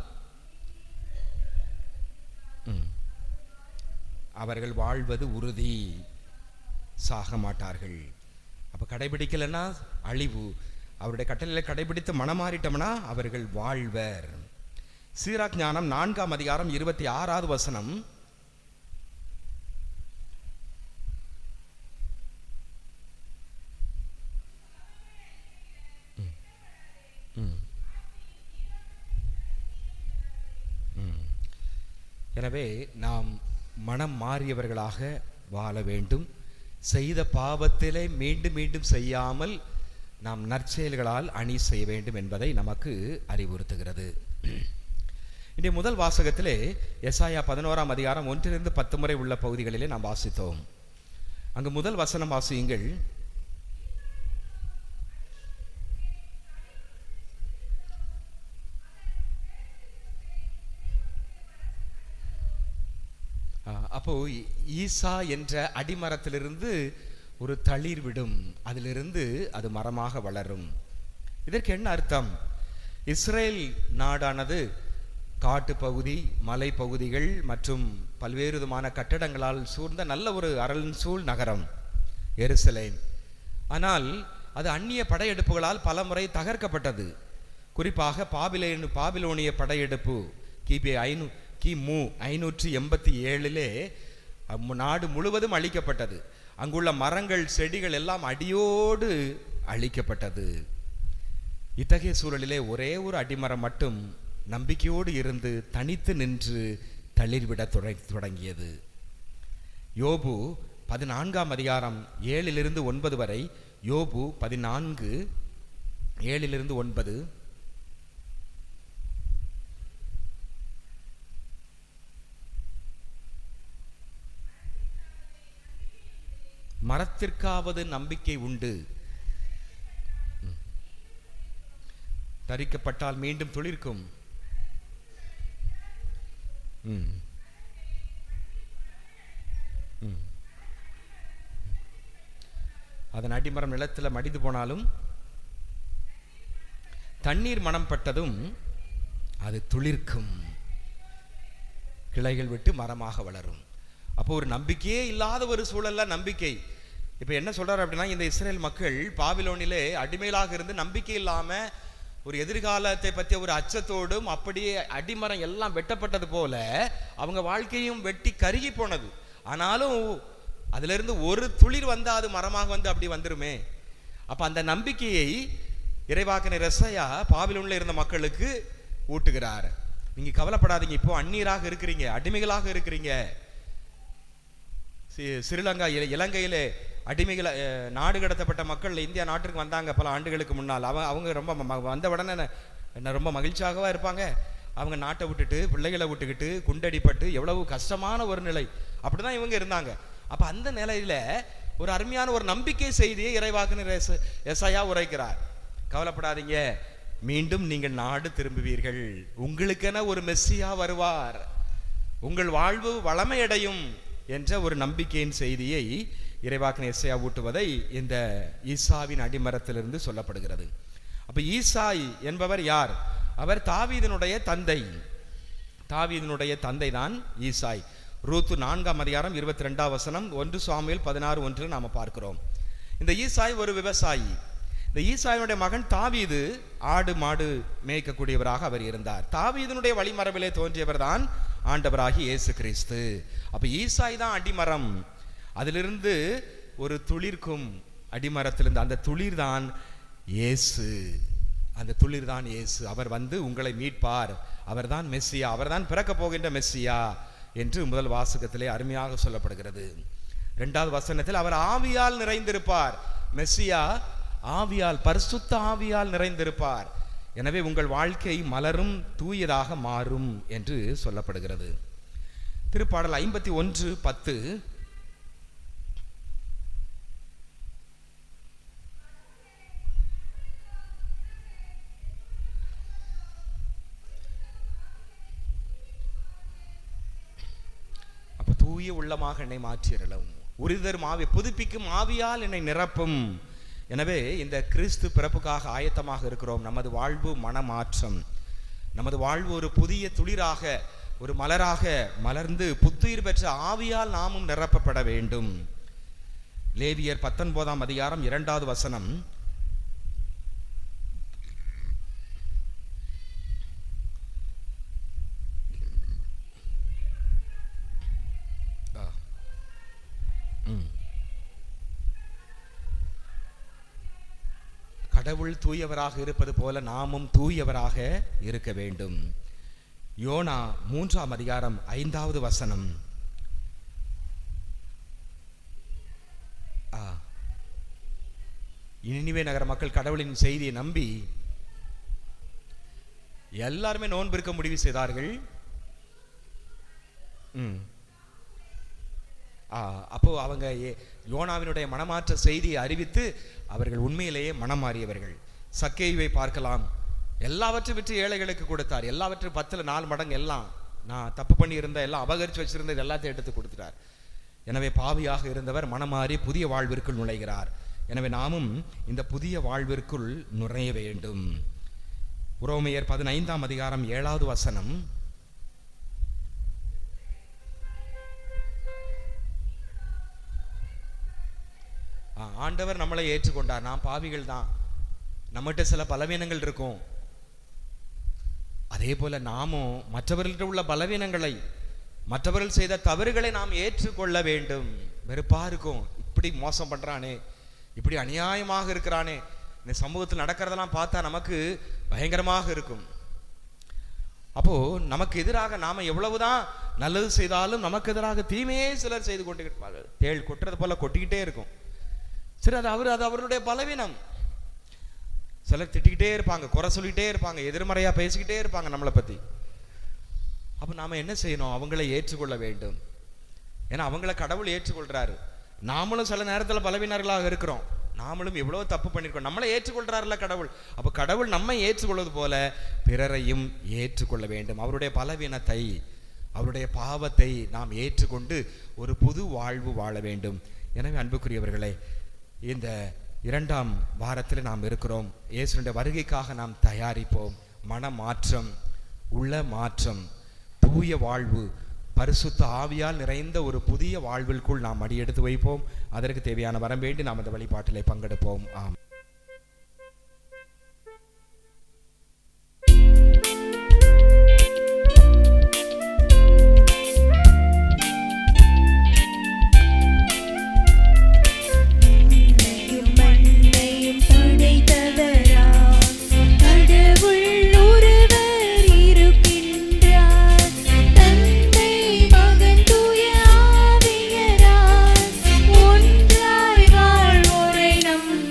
Speaker 2: அவர்கள் வாழ்வது உறுதி, சாக மாட்டார்கள். அப்ப கடைபிடிக்கலன்னா அழிவு. அவருடைய கட்டளைகளை கடைபிடித்து மனமாறிட்டோம்னா அவர்கள் வாழ்வர். சீராக் ஞானம் 4ஆம் அதிகாரம் 26வது வசனம். எனவே நாம் மனம் மாறியவர்களாக வாழ வேண்டும். செய்த பாவத்திலே மீண்டும் மீண்டும் செய்யாமல் நாம் நற்செயல்களால் அணி செய்ய வேண்டும் என்பதை நமக்கு அறிவுறுத்துகிறது. இன்றைய முதல் வாசகத்திலே எசாயா 11ஆம் அதிகாரம் 1 to 10 முறை உள்ள பகுதிகளிலே நாம் வாசித்தோம். அங்கு முதல் வசனம் வாசியுங்கள். அப்போ ஈசா என்ற அடிமரத்திலிருந்து ஒரு தளிர் விடும், அதிலிருந்து அது மரமாக வளரும். இதற்கு என்ன அர்த்தம்? இஸ்ரேல் நாடானது காட்டுப்பகுதி, மலை பகுதிகள் மற்றும் பல்வேறு விதமான கட்டடங்களால் சூழ்ந்த நல்ல ஒரு அரண் சூழ் நகரம் எருசலேம். ஆனால் அது அந்நிய படையெடுப்புகளால் பல முறை தகர்க்கப்பட்டது. குறிப்பாக பாபிலோனிய படையெடுப்பு கிமு 587 நாடு முழுவதும் அழிக்கப்பட்டது. அங்குள்ள மரங்கள், செடிகள் எல்லாம் அடியோடு அழிக்கப்பட்டது. இத்தகைய சூழலிலே ஒரே ஒரு அடிமரம் மட்டும் நம்பிக்கையோடு இருந்து தனித்து நின்று தளிர்விட தொடங்கியது. யோபு 14ஆம் அதிகாரம் 7 to 9 வரை. யோபு 14 7 to 9. மரத்திற்காவது நம்பிக்கை உண்டு, தரிக்கப்பட்டால் மீண்டும் துளிர்க்கும். அதன் அடிமரம் நிலத்தில் மடிந்து போனாலும் தண்ணீர் மனம் பட்டதும் அது துளிர்க்கும், கிளைகள் விட்டு மரமாக வளரும். அப்போ ஒரு நம்பிக்கையே இல்லாத ஒரு சூழல்ல நம்பிக்கை. இப்போ என்ன சொல்றாரு அப்படின்னா, இந்த இஸ்ரேல் மக்கள் பாபிலோனிலே அடிமையிலாக இருந்து நம்பிக்கை இல்லாம ஒரு எதிர்காலத்தை பற்றிய ஒரு அச்சத்தோடும் அப்படியே அடிமரம் எல்லாம் வெட்டப்பட்டது போல அவங்க வாழ்க்கையும் வெட்டி கருகி போனது. ஆனாலும் அதுல இருந்து ஒரு துளிர் வந்தா அது மரமாக வந்து அப்படி வந்துருமே. அப்ப அந்த நம்பிக்கையை இறைவாக்கினர் எசாயா பாபிலோனில் இருந்த மக்களுக்கு ஊட்டுகிறார். நீங்க கவலைப்படாதீங்க, இப்போ அந்நியராக இருக்கிறீங்க, அடிமைகளாக இருக்கிறீங்க. ஸ்ரீலங்கா இலங்கையிலே அடிமைகள் நாடு கடத்தப்பட்ட மக்கள் இந்தியா நாட்டிற்கு வந்தாங்க பல ஆண்டுகளுக்கு முன்னால். அவங்க ரொம்ப வந்த உடனே என்ன ரொம்ப மகிழ்ச்சியாகவா இருப்பாங்க. அவங்க நாட்டை விட்டுட்டு பிள்ளைகளை விட்டுக்கிட்டு குண்டடிப்பட்டு எவ்வளவு கஷ்டமான ஒரு நிலை, அப்படிதான் இவங்க இருந்தாங்க. அப்ப அந்த நிலையில ஒரு அருமையான ஒரு நம்பிக்கை செய்தியை இறைவாக்கினர் எசாயா உரைக்கிறார். கவலைப்படாதீங்க, மீண்டும் நீங்கள் நாடு திரும்புவீர்கள், உங்களுக்கென ஒரு மெஸ்ஸியா வருவார், உங்கள் வாழ்வு வளமையடையும் என்ற ஒரு நம்பிக்கையின் செய்தியை இறைவாக்கினர் எசாயா ஊட்டுவதை இந்த ஈசாவின் அடிமரத்திலிருந்து சொல்லப்படுகிறது. அப்ப ஈசாய் என்பவர் யார்? அவர் தாவீதினுடைய தந்தை. தாவீதினுடைய தந்தை தான் ஈசாய். ரூத்து 4ஆம் அதிகாரம் 22ஆம் வசனம், 1 சாமுவேல் 16:1 நாம பார்க்கிறோம். இந்த ஈசாய் ஒரு விவசாயி. இந்த ஈசாயினுடைய மகன் தாவீது ஆடு மாடு மேய்க்கக்கூடியவராக அவர் இருந்தார். தாவீதினுடைய வழிமரபிலே தோன்றியவர் தான் ஆண்டவராகி இயேசு கிறிஸ்து. அப்ப ஈசாய் தான் அடிமரம். அதிலிருந்து ஒரு துளிர்க்கும் அடிமரத்திலிருந்து அந்த துளிர் தான் இயேசு. அந்த துளிர் தான் இயேசு. அவர் வந்து உங்களை மீட்பார், அவர் தான் மெஸ்ஸியா, அவர் தான் பிறக்க போகின்ற மெஸ்ஸியா என்று முதல் வாசகத்திலே அருமையாக சொல்லப்படுகிறது. 2வது வசனத்தில் அவர் ஆவியால் நிறைந்திருப்பார். மெஸ்ஸியா ஆவியால், பரிசுத்த ஆவியால் நிறைந்திருப்பார். எனவே உங்கள் வாழ்க்கை மலரும், தூயதாக மாறும் என்று சொல்லப்படுகிறது. திருப்பாடல் 51:10. தூய உள்ளமாக என்னை மாற்றியறலும், உரிதரும் ஆவி புதுப்பிக்கும் ஆவியால் என்னை நிரப்பும். எனவே இந்த கிறிஸ்து பிறப்புக்காக ஆயத்தமாக இருக்கிறோம். நமது வாழ்வு மனமாற்றம், நமது வாழ்வு ஒரு புதிய துளிராக, ஒரு மலராக மலர்ந்து புத்துயிர் பெற்ற ஆவியால் நாமும் நிரப்பப்பட வேண்டும். லேவியர் 19ஆம் அதிகாரம் 2வது வசனம். கடவுள் தூயவராக இருப்பது போல நாமும் தூயவராக இருக்க வேண்டும். யோனா 3ஆம் அதிகாரம் 5வது வசனம். நினிவே நகர மக்கள் கடவுளின் செய்தியை நம்பி எல்லாருமே நோன்பு இருக்க முடிவு செய்தார்கள். அப்போ அவங்க யோனாவினுடைய மனமாற்ற செய்தியை அறிவித்து அவர்கள் உண்மையிலேயே மனம் மாறியவர்கள். சக்கேயுவை பார்க்கலாம், எல்லாவற்றையும் விற்று ஏழைகளுக்கு கொடுத்தார். எல்லாவற்றையும் 10ல் 4 மடங்கு எல்லாம், நான் தப்பு பண்ணி இருந்த எல்லாம் அபகரித்து வச்சிருந்தது எல்லாத்தையும் எடுத்து கொடுத்துட்டார். எனவே பாவியாக இருந்தவர் மனமாறி புதிய வாழ்விற்குள் நுழைகிறார். எனவே நாமும் இந்த புதிய வாழ்விற்குள் நுழைய வேண்டும். உரோமையர் 15ஆம் அதிகாரம் 7வது வசனம். ஆண்டவர் நம்மளை ஏற்றுக்கொண்டார். நாம் பாவிகள் தான், நம்மகிட்ட சில பலவீனங்கள் இருக்கும். அதே போல நாமும் மற்றவர்கள்ட்ட உள்ள பலவீனங்களை, மற்றவர்கள் செய்த தவறுகளை நாம் ஏற்றுக்கொள்ள வேண்டும். வெறுப்பா இருக்கும், இப்படி மோசம் பண்றானே, இப்படி அநியாயமாக இருக்கிறானே, இந்த சமூகத்தில் நடக்கிறதெல்லாம் பார்த்தா நமக்கு பயங்கரமாக இருக்கும். அப்போ நமக்கு எதிராக நாம எவ்வளவுதான் நல்லது செய்தாலும் நமக்கு எதிராக தீமையே சிலர் செய்து கொண்டு இருப்பார்கள். தேள் கொட்டுறது போல கொட்டிக்கிட்டே இருக்கும். சரி, அது அவருடைய பலவீனம். சிலர் திட்டிக்கிட்டே இருப்பாங்க, குறை சொல்லிக்கிட்டே இருப்பாங்க, எதிர்மறையா பேசிக்கிட்டே இருப்பாங்க நம்மளை பத்தி. அப்ப நாம என்ன செய்யணும்? அவங்களை ஏற்றுக்கொள்ள வேண்டும். ஏன்னா அவங்கள கடவுள் ஏற்றுக்கொள்றாரு. நாமளும் சில நேரத்தில் பலவீனர்களாக இருக்கிறோம், நாமளும் எவ்வளவு தப்பு பண்ணிருக்கோம். நம்மளை ஏற்றுக்கொள்றாருல கடவுள். அப்ப கடவுள் நம்மை ஏற்றுக்கொள்வது போல பிறரையும் ஏற்றுக்கொள்ள வேண்டும். அவருடைய பலவீனத்தை, அவருடைய பாவத்தை நாம் ஏற்றுக்கொண்டு ஒரு புது வாழ்வு வாழ வேண்டும். எனவே அன்புக்குரியவர்களே, இந்த 2ஆம் வாரத்தில் நாம் இருக்கிறோம். இயேசுவினுடைய வருகைக்காக நாம் தயாரிப்போம். மனமாற்றம், உள்ள மாற்றம், தூய வாழ்வு, பரிசுத்த ஆவியால் நிறைந்த ஒரு புதிய வாழ்விற்குள் நாம் அடியெடுத்து வைப்போம். அதற்கு தேவையான வரம் வேண்டி நாம் அந்த வழிபாட்டிலே பங்கெடுப்போம். ஆம்.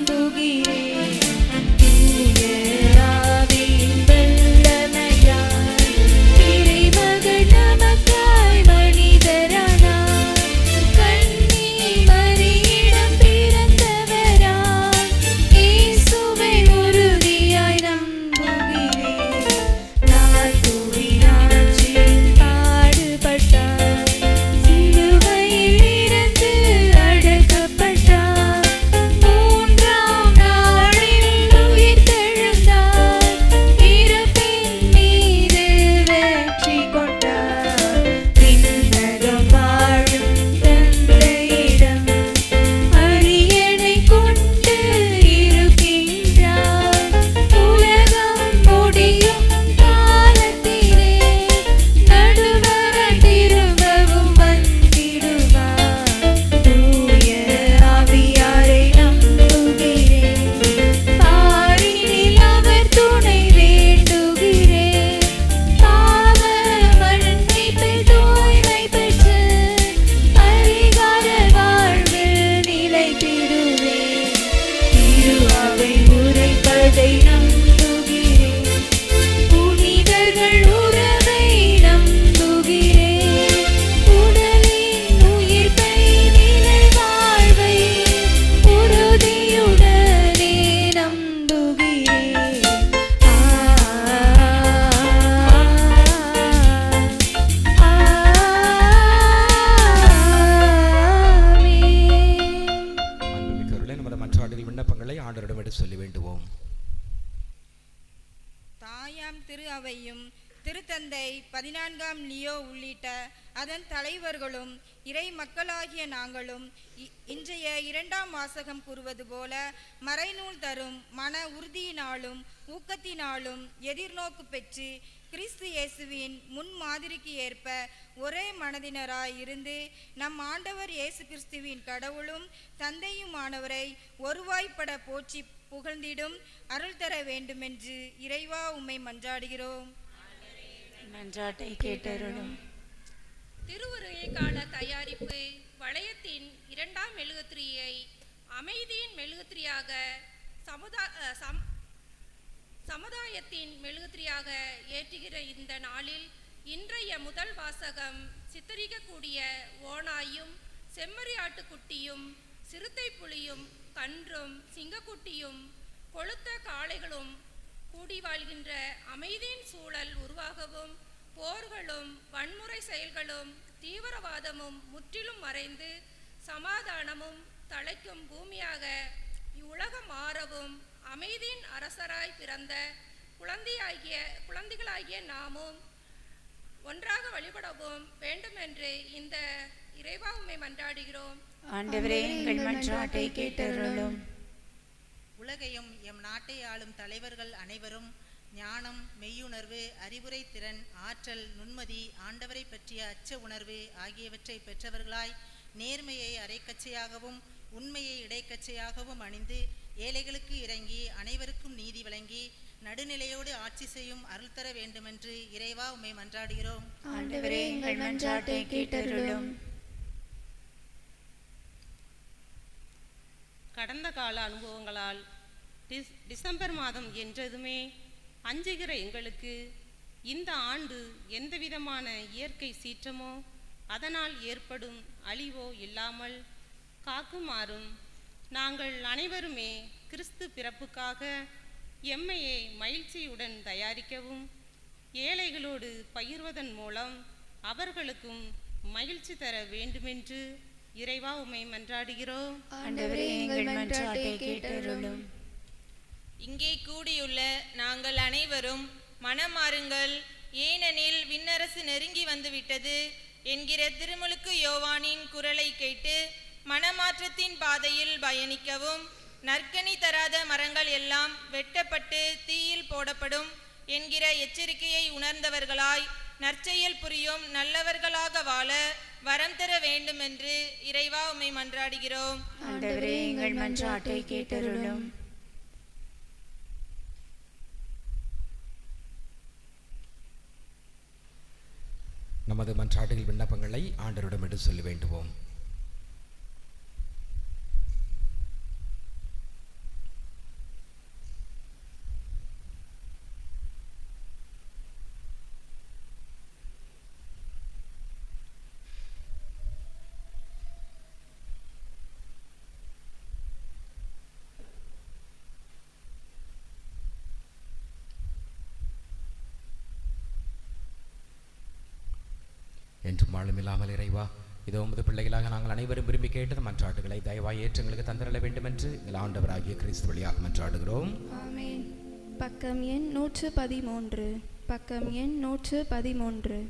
Speaker 1: புகி
Speaker 6: திருத்தந்தை 14ஆம் லியோ உள்ளிட்ட அதன் தலைவர்களும் இறை மக்களாகிய நாங்களும் இன்றைய 2ஆம் வாசகம் கூறுவது போல மறைநூல் தரும் மன உறுதியினாலும் ஊக்கத்தினாலும் எதிர்நோக்கு பெற்று கிறிஸ்து இயேசுவின் முன்மாதிரிக்கு ஏற்ப ஒரே மனதினராய் இருந்து நம் ஆண்டவர் இயேசு கிறிஸ்துவின் கடவுளும் தந்தையுமானவரை ஒருவாய்ப்பட போற்றி புகழ்ந்திடும் அருள் தர வேண்டுமென்று இறைவா உம்மை மன்றாடுகிறோம்.
Speaker 7: மன்றாட்டை கேட்டருளும்.
Speaker 5: திருவுருகை கால தயாரிப்பு வளையத்தின் 2ஆம் மெழுகுத்திரியை அமைதியின் மெழுகுத்திரியாக சமுதாயத்தின் மெழுகுத்திரியாக ஏற்றுகிற இந்த நாளில் இன்றைய முதல் வாசகம் சித்தரிக்கக்கூடிய ஓநாயும் செம்மறி ஆட்டுக்குட்டியும் சிறுத்தை புலியும் கன்றும் சிங்கக்குட்டியும் கொளுத்த காளைகளும் கூடி வாழ்கின்ற அமைதியின் சூழல் உருவாகவும் போர்களும் வன்முறை செயல்களும் தீவிரவாதமும் முற்றிலும் மறைந்து சமாதானமும் தழைக்கும் பூமியாக இவ்வுலகம் மாறவும் அமைதியின் அரசராய் பிறந்த குழந்தைகளாகிய நாமும் ஒன்றாக வழிபடவும் வேண்டுமென்று இந்த இறைவா உம்மை மன்றாடுகிறோம்.
Speaker 7: ஆண்டவரே, எங்கள் மன்றாட்டை கேட்டருளும்.
Speaker 8: உலகையும் எம் நாட்டை ஆளும் தலைவர்கள் அனைவரும் ஞானம், மெய்யுணர்வு, அறிவுரை திறன், ஆற்றல், நுண்மதி, ஆண்டவரை பற்றிய அச்ச உணர்வு ஆகியவற்றை பெற்றவர்களாய் நேர்மையை அரைக்கச்சையாகவும் உண்மையை இடைக்கச்சையாகவும் அணிந்து ஏழைகளுக்கு இறங்கி அனைவருக்கும் நீதி வழங்கி நடுநிலையோடு ஆட்சி செய்யும் அருள் தர வேண்டுமென்று இறைவா உம்மை மன்றாடுகிறோம்.
Speaker 7: ஆண்டவரே, எங்கள் மன்றாட்டை கேட்டருளும்.
Speaker 9: கடந்த கால அனுபவங்களால் டிசம்பர் மாதம் என்றதுமே அஞ்சுகிற எங்களுக்கு இந்த ஆண்டு எந்தவிதமான இயற்கை சீற்றமோ அதனால் ஏற்படும் அழிவோ இல்லாமல் காக்குமாறும் நாங்கள் அனைவருமே கிறிஸ்து பிறப்புக்காக எம்மையை மகிழ்ச்சியுடன் தயாரிக்கவும் ஏழைகளோடு பகிர்வதன் மூலம் அவர்களுக்கும் மகிழ்ச்சி தர வேண்டுமென்று இறைவா உம்மை மன்றாடுகிறோம்.
Speaker 7: ஆண்டவரே, எங்கள் மன்றாட்டை கேட்டருளும்.
Speaker 10: இங்கே கூடியுள்ள நாங்கள் அனைவரும் மனமாறுங்கள், ஏனெனில் விண்ணரசு நெருங்கி வந்துவிட்டது என்கிற திருமுழுக்கு யோவானின் குரலை கேட்டு மனமாற்றத்தின் பாதையில் பயணிக்கவும் நற்கனி தராத மரங்கள் எல்லாம் வெட்டப்பட்டு தீயில் போடப்படும் என்கிற எச்சரிக்கையை உணர்ந்தவர்களாய் நற்செயல் புரியும் நல்லவர்களாக வாழ வரம் தர வேண்டும் என்று இறைவா உம்மை மன்றாடுகிறோம்.
Speaker 7: ஆண்டவரே, எங்கள் மன்றாட்டை கேட்டருளும்.
Speaker 2: நமது மன்றாட்டுகள் விண்ணப்பங்களை ஆண்டவரிடம் எடுத்து சொல்ல வேண்டுவோம். என்றும் வாழும் இல்லாமல் இறைவா, இதோ உமது பிள்ளைகளாக நாங்கள் அனைவரும் விரும்பி கேட்டது மன்றாட்டுகளை தயவாய் ஏற்றங்களுக்கு தந்திரல வேண்டும் என்று எங்கள் ஆண்டவராகிய கிறிஸ்து வழியாக மன்றாடுகிறோம்.
Speaker 1: ஆமென். பக்கம் எண் 113. பக்கம் எண் 113.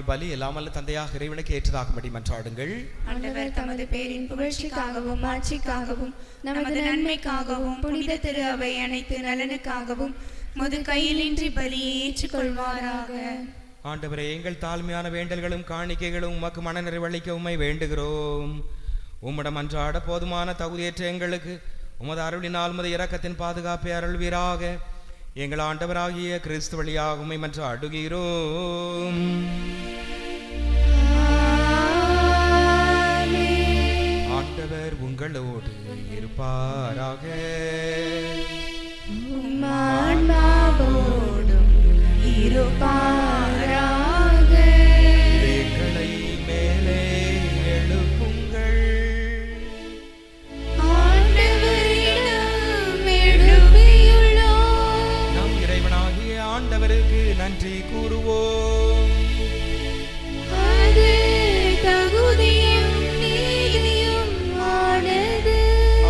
Speaker 2: பலி எல்லாமல்ல தந்தையாக இறைவனுக்கு ஏற்றதாகும்படி மன்றாடுங்கள்.
Speaker 7: ஆண்டவர் தமது பேரின் புகழ்ச்சிக்காகவும் ஆட்சிக்காகவும் நமது நன்மைக்காகவும் புனித திரு அவை அனைத்து நலனுக்காகவும் முது கையிலின்றி பலியை ஏற்றுக்கொள்வாராக.
Speaker 2: ஆண்டவரே, எங்கள் தாழ்மையான வேண்டல்களும் காணிக்கைகளும் உமக்கு மன நிறைவளிக்க உம்மை வேண்டுகிறோம். உம்மிடம் அன்றாட போதுமான தகுதியற்ற எங்களுக்கு உமது அருளினால் உமது இரக்கத்தின் பாதுகாப்பை அருள்வீராக. எங்கள் ஆண்டவராகிய கிறிஸ்து வழியாக உம்மை மன்றாடுகிறோம். ஆண்டவர் உங்களோடு இருப்பாராக. எங்களை மேலே எழுப்புங்கள். நம் இறைவனாகிய ஆண்டவருக்கு நன்றி கூறுவோம்.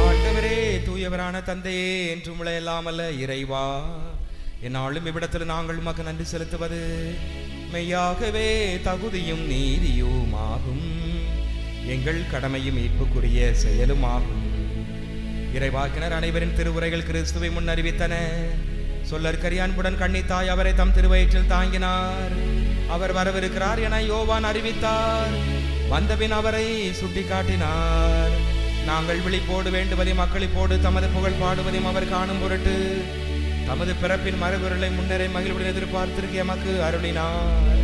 Speaker 2: ஆண்டவரே, தூயவரான தந்தையே, என்று முளையல்லாமல்ல இறைவா, என்னாலும் இவ்விடத்தில் நாங்கள் உமக்கு நன்றி செலுத்துவது மெய்யாகவே தகுதியும் நீதியுமாகும். எங்கள் கடமையும் மீட்புக்குரிய செயலுமாகும். இறைவாக்கினர் அனைவரின் திருவுரைகள் கிறிஸ்துவை முன்னறிவித்தன. சொல்லற்கரிய அன்புடன் கன்னித்தாய் அவரை தம் திருவயிற்றில் தாங்கினார். அவர் வரவிருக்கிறார் என யோவான் அறிவித்தார். வந்தபின் அவரை சுட்டி காட்டினார். நாங்கள் விழிப்போடு வேண்டுவதையும் மக்களிப்போடு தமது புகழ் பாடுவதையும் அவர் காணும் பொருட்டு தமது பிறப்பின் மறுபொருளை முன்னரே மகிழ்வுடன் எதிர்பார்த்திருக்க எமக்கு அருளினார்.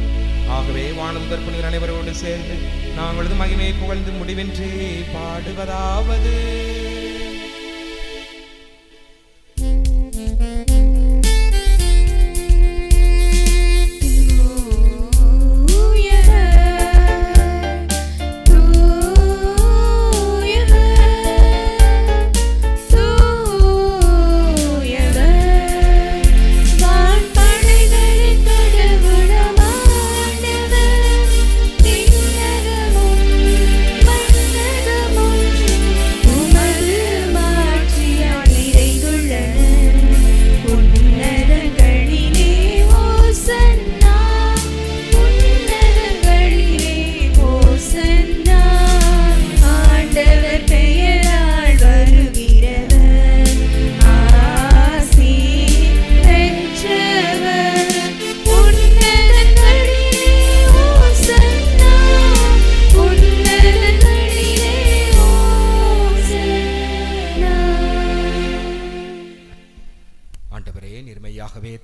Speaker 2: ஆகவே வானதூதர் புனிதர் அனைவரோடு சேர்ந்து நாங்களது மகிமையை புகழ்ந்து முடிவின்றி பாடுவதாவது: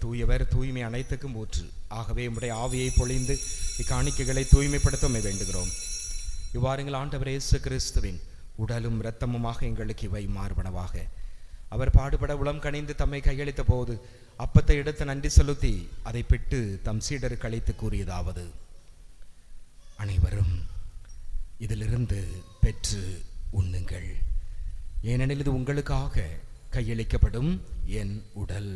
Speaker 2: தூயவர், தூய்மை அனைத்துக்கும் ஊற்று. ஆகவே உம்முடைய ஆவியை பொழிந்து இக்காணிக்கைகளை தூய்மைப்படுத்த வேண்டுகிறோம். இவ்வாறுங்கள் ஆண்டவர் இயேசு கிறிஸ்துவின் உடலும் இரத்தமுமாக எங்களுக்கு இவை மார்பனவாக. அவர் பாடுபட உளம் கனிந்து தம்மை கையளித்த போது அப்பத்தை எடுத்து நன்றி செலுத்தி அதை பிட்டு தம் சீடருக்கு அளித்து கூறியதாவது: அனைவரும் இதிலிருந்து பெற்று உண்ணுங்கள், ஏனெனில் இது உங்களுக்காக கையளிக்கப்படும் என் உடல்.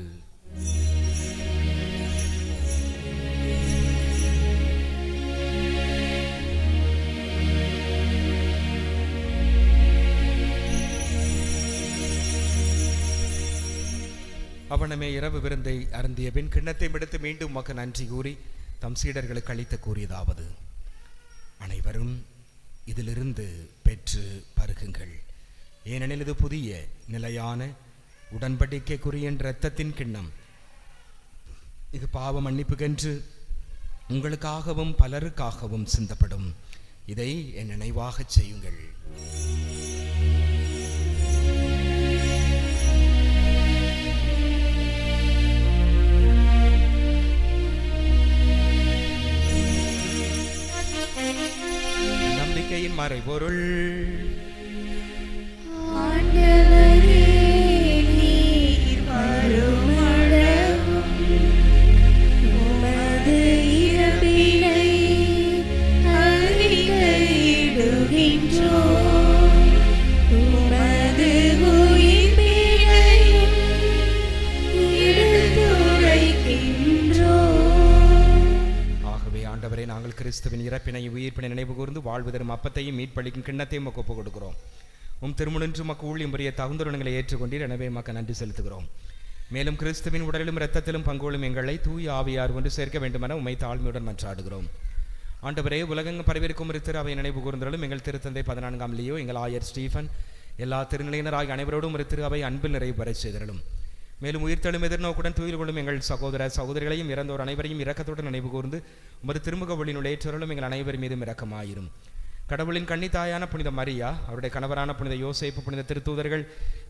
Speaker 2: அவனமே இரவு விருந்தை அருந்திய பின் கிண்ணத்தை எடுத்து மீண்டும் உமக்கு நன்றி கூறி தம் சீடர்களுக்கு அளித்து கூறியதாவது: அனைவரும் இதிலிருந்து பெற்று பருகுங்கள், ஏனெனில் இது புதிய நிலையான உடன்படிக்கைக்குரிய இரத்தத்தின் கிண்ணம். இது பாவ மன்னிப்புக்கென்று உங்களுக்காகவும் பலருக்காகவும் சிந்தப்படும். இதை என் நினைவாக செய்யுங்கள். நம்பிக்கையின் மறைபொருள்: நாங்கள் கிறிஸ்துவின் இறப்பினையும் உயிர்ப்பினை நினைவு கூர்ந்து வாழ்வு தரும் அப்பத்தையும் மீட்பளிக்கும் கிண்ணத்தையும் ஒப்பு கொடுக்கிறோம். திருமுனின்று மக்கு ஊழியம் புரிய தகுந்தவர்களை ஏற்றுக்கொண்டீர், எனவே மக்க நன்றி செலுத்துகிறோம். மேலும் கிறிஸ்துவின் உடலிலும் இரத்தத்திலும் பங்கோலும் எங்களை தூய ஆவியார் ஒன்று சேர்க்க வேண்டுமென உம்மை தாழ்மையுடன் மன்றாடுகிறோம். ஆண்டவரே, உலகெங்கும் பரவிருக்கும் திரு அவை நினைவு கூர்ந்தாலும் எங்கள் திருத்தந்தை 14ஆம் லியோ, எங்கள் ஆயர் ஸ்டீஃபன், எல்லா திருநிலையினராகிய அனைவரோடும் திரு அவை அன்பில் நிறைவு பெறச் செய்தருளும். மேலும் உயிர்த்தெழும் எதிர்நோக்குடன் துயில் கொள்ளும் எங்கள் சகோதர சகோதரிகளையும் இறந்தோர் அனைவரையும் இரக்கத்துடன் நினைவு கூர்ந்து உமது திருமுக ஒளியினுள் ஏற்றருளும். எங்கள் அனைவர் மீதும் இரக்கமாயிரும். கடவுளின் கன்னித்தாயான புனித மரியா, அவருடைய கணவரான புனித யோசேப்பு, புனித திருத்தூதர்கள்,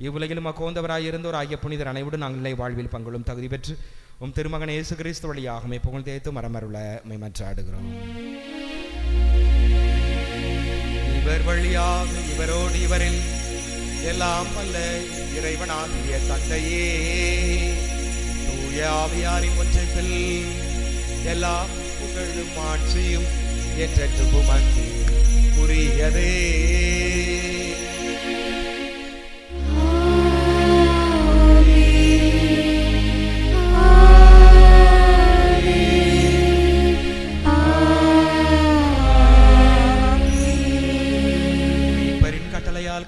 Speaker 2: இவ்வுலகிலும் அக்கோந்தவராய் இருந்தோர் ஆகிய புனிதர் அனைவரும் நாங்கள் நிலை வாழ்வில் பங்குள்ளும் தகுதி பெற்று திருமகன் இயேசு கிறிஸ்து வழியாகவே புகழ் தேய்த்து மரமருள மன்றாடுகிறோம். இவர் வழியாக இவரோடு இவரில் எல்லாம் அல்ல இறைவனாகிய தந்தையே, தூய ஆவியாரின் ஒன்றைப்பில் எல்லா புகழும் ஆட்சியும் என்றென்று உமக்கு உரியதே.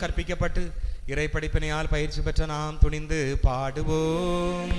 Speaker 2: கற்பிக்கப்பட்டு இறை படிப்பினையால் பயிற்சி பெற்ற நாம் துணிந்து பாடுவோம்.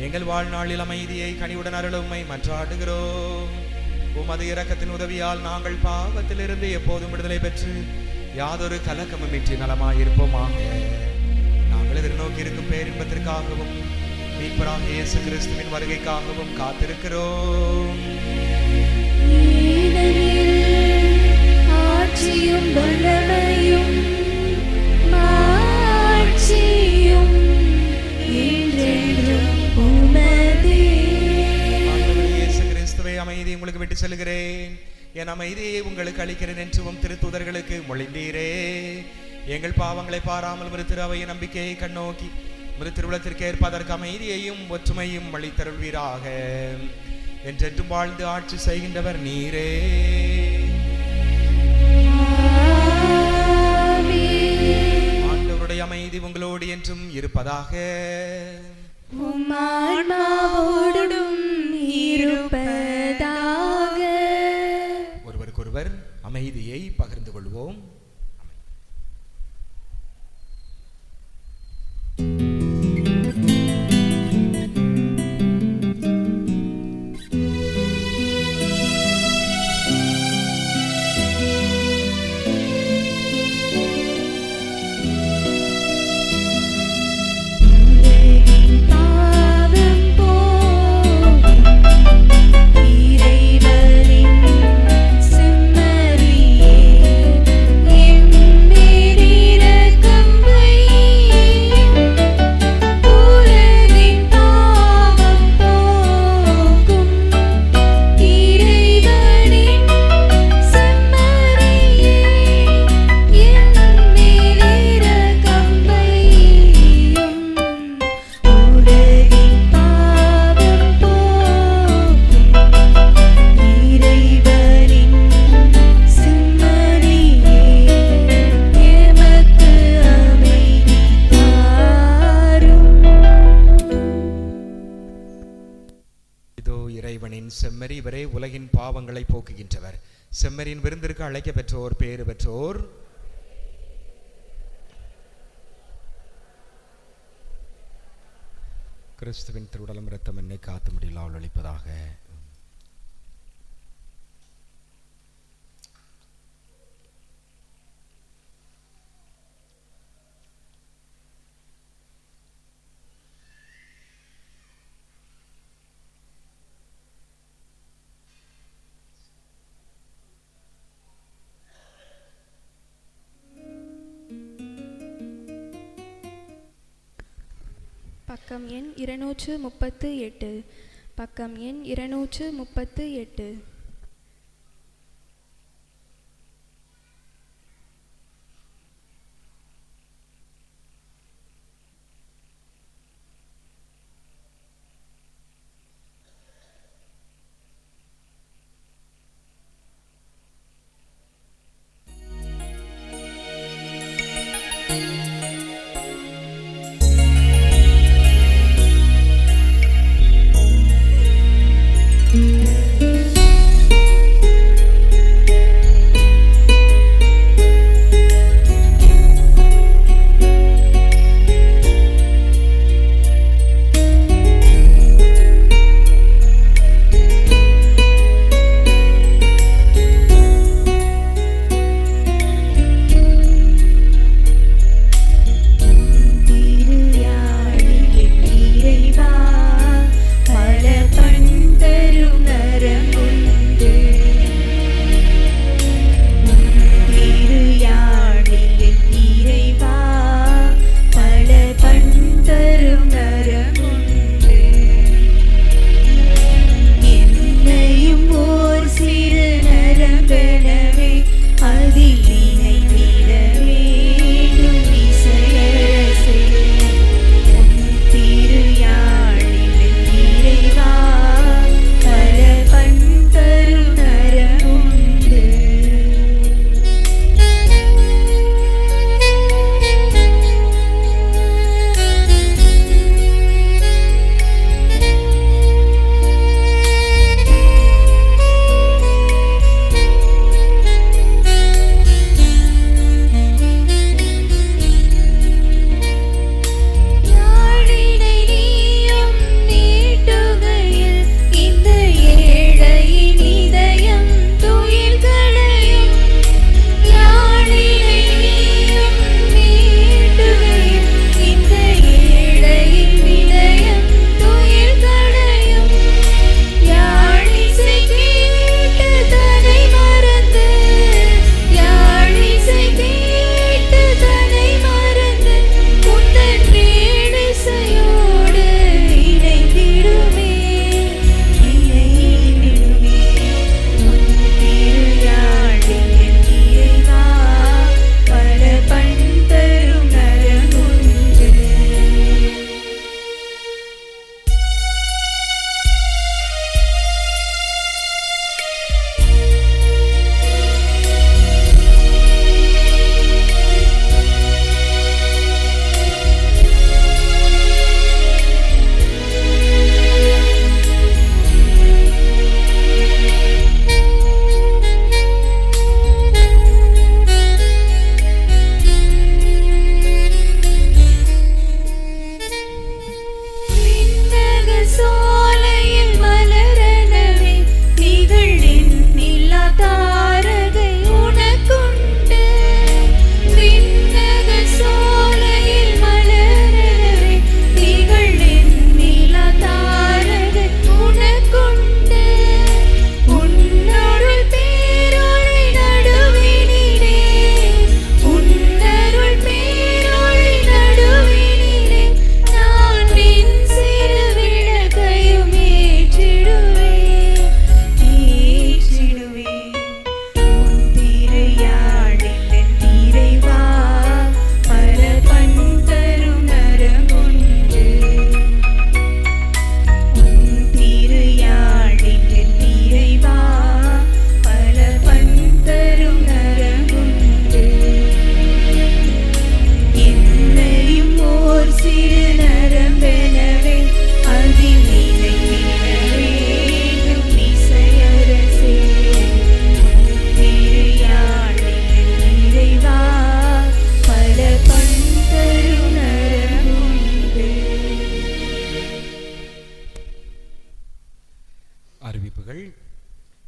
Speaker 2: எங்கள் வாழ்நாளில் அமைதியை கனிவுடன் அருளுமை மன்றாடுகிறோம். உமது இரக்கத்தின் உதவியால் நாங்கள் பாவத்திலிருந்து எப்போதும் விடுதலை பெற்று யாதொரு கலக்கமுமின்றி நலமாயிருப்போமாக. நாங்கள் எதிர்நோக்கி இருக்கும் பேரின்பத்திற்காகவும் மீட்பராக இயேசு கிறிஸ்துவின் வருகைக்காகவும் காத்திருக்கிறோம். ஆட்சியும் வல்லமையும் மாட்சியும் அமைதியை உங்களுக்கு விட்டு செல்கிறேன், என் அமைதியை உங்களுக்கு அளிக்கிறேன் என்றும் திருத்தூதர்களுக்கு மொழிந்தீரே. எங்கள் பாவங்களை பாராமல் ஒரு திரு அவையின் நம்பிக்கையை கண்ணோக்கி ஒரு திருவிழத்திற்கு ஏற்பதற்கு அமைதியையும் ஒற்றுமையும் அளித்தருள்வீராக. என்றென்றும் வாழ்ந்து ஆட்சி செய்கின்றவர் நீரே. ஆண்டவருடைய அமைதி உங்களோடு என்றும் இருப்பதாக. ஒருவருக்கொருவர் அமைதியை பகிர்ந்து கொள்வோம். செம்மறி இவரே உலகின் பாவங்களை போக்குகின்றவர். செம்மறியின் விருந்திற்கு அழைக்க பெற்றோர் பேறு பெற்றோர். கிறிஸ்துவின் திருவுடலும் இரத்தம் என்னை காத்து முடியலால் அளிப்பதாக.
Speaker 1: பக்கம் எண் 238. பக்கம் எண் 238.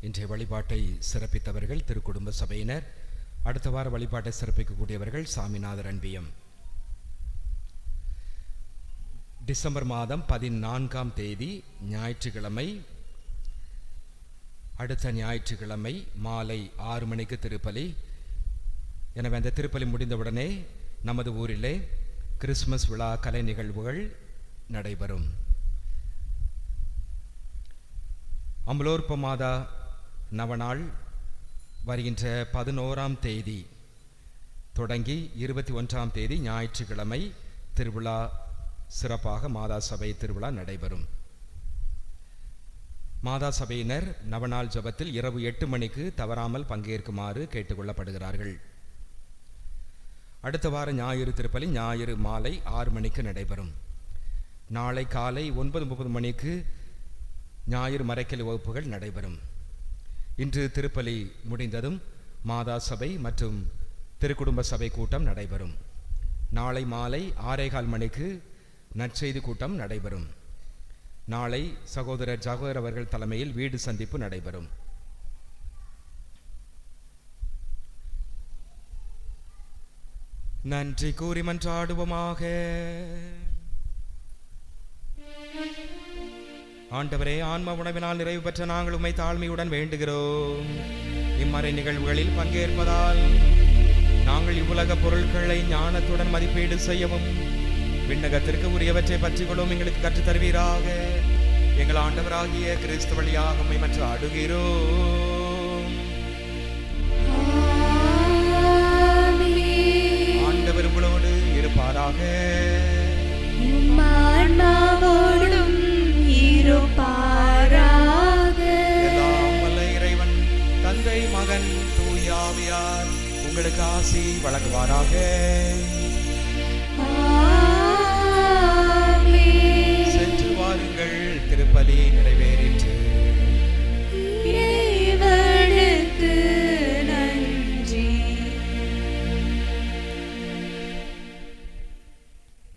Speaker 2: இன்றைய வழிபாட்டை சிறப்பித்தவர்கள் திருக்குடும்ப சபையினர். அடுத்த வார வழிபாட்டை சிறப்பிக்கக்கூடியவர்கள் சாமிநாதர் அன்பியம். டிசம்பர் மாதம் 14ஆம் தேதி ஞாயிற்றுக்கிழமை, அடுத்த ஞாயிற்றுக்கிழமை மாலை 6 மணிக்கு திருப்பலி. எனவே அந்த திருப்பலி முடிந்தவுடனே நமது ஊரிலே கிறிஸ்மஸ் விழா கலை நிகழ்வுகள் நடைபெறும். அமலோற்ப மாதா நவநாள் வருகின்ற 11ஆம் தேதி தொடங்கி 21ஆம் தேதி ஞாயிற்றுக்கிழமை திருவிழா சிறப்பாக மாதா சபை திருவிழா நடைபெறும். மாதா சபையினர் நவநாள் ஜபத்தில் இரவு 8 மணிக்கு தவறாமல் பங்கேற்குமாறு கேட்டுக்கொள்ளப்படுகிறார்கள். அடுத்த வார ஞாயிறு திருப்பலி ஞாயிறு மாலை 6 மணிக்கு நடைபெறும். நாளை காலை 9:30 மணிக்கு ஞாயிறு மறைக்கல் வகுப்புகள் நடைபெறும். இன்று திருப்பலி முடிந்ததும் மாதா சபை மற்றும் திருக்குடும்ப சபை கூட்டம் நடைபெறும். நாளை மாலை 6:15 மணிக்கு நற்செய்தி கூட்டம் நடைபெறும். நாளை சகோதரர் ஜாகர் அவர்கள் தலைமையில் வீடு சந்திப்பு நடைபெறும். நன்றி கூறி மன்றாடுவோமாக. ஆண்டவரே, ஆன்ம உணவினால் நிறைவு பெற்ற நாங்கள் உம்மை தாழ்மையுடன் வேண்டுகிறோம். இம்மறை நிகழ்வுகளில் பங்கேற்பதால் நாங்கள் இவ்வுலக பொருட்களை ஞானத்துடன் மதிப்பீடு செய்யவும் விண்ணகத்திற்கு உரியவற்றை பற்றிக்கொள்ளும் எங்களுக்கு கற்றுத் தருவீராக. எங்கள் ஆண்டவராகிய கிறிஸ்து வழியாக உம்மை மன்றாடுகிறோம். ஆண்டவர் உங்களோடு இருப்பாராக. எல்லாம் வல்ல இறைவன் தந்தை, மகன், தூய ஆவியார் உங்களுக்கு ஆசி வழங்குவாராக. சென்று வாருங்கள், திருப்பலி நிறைவேறிற்று.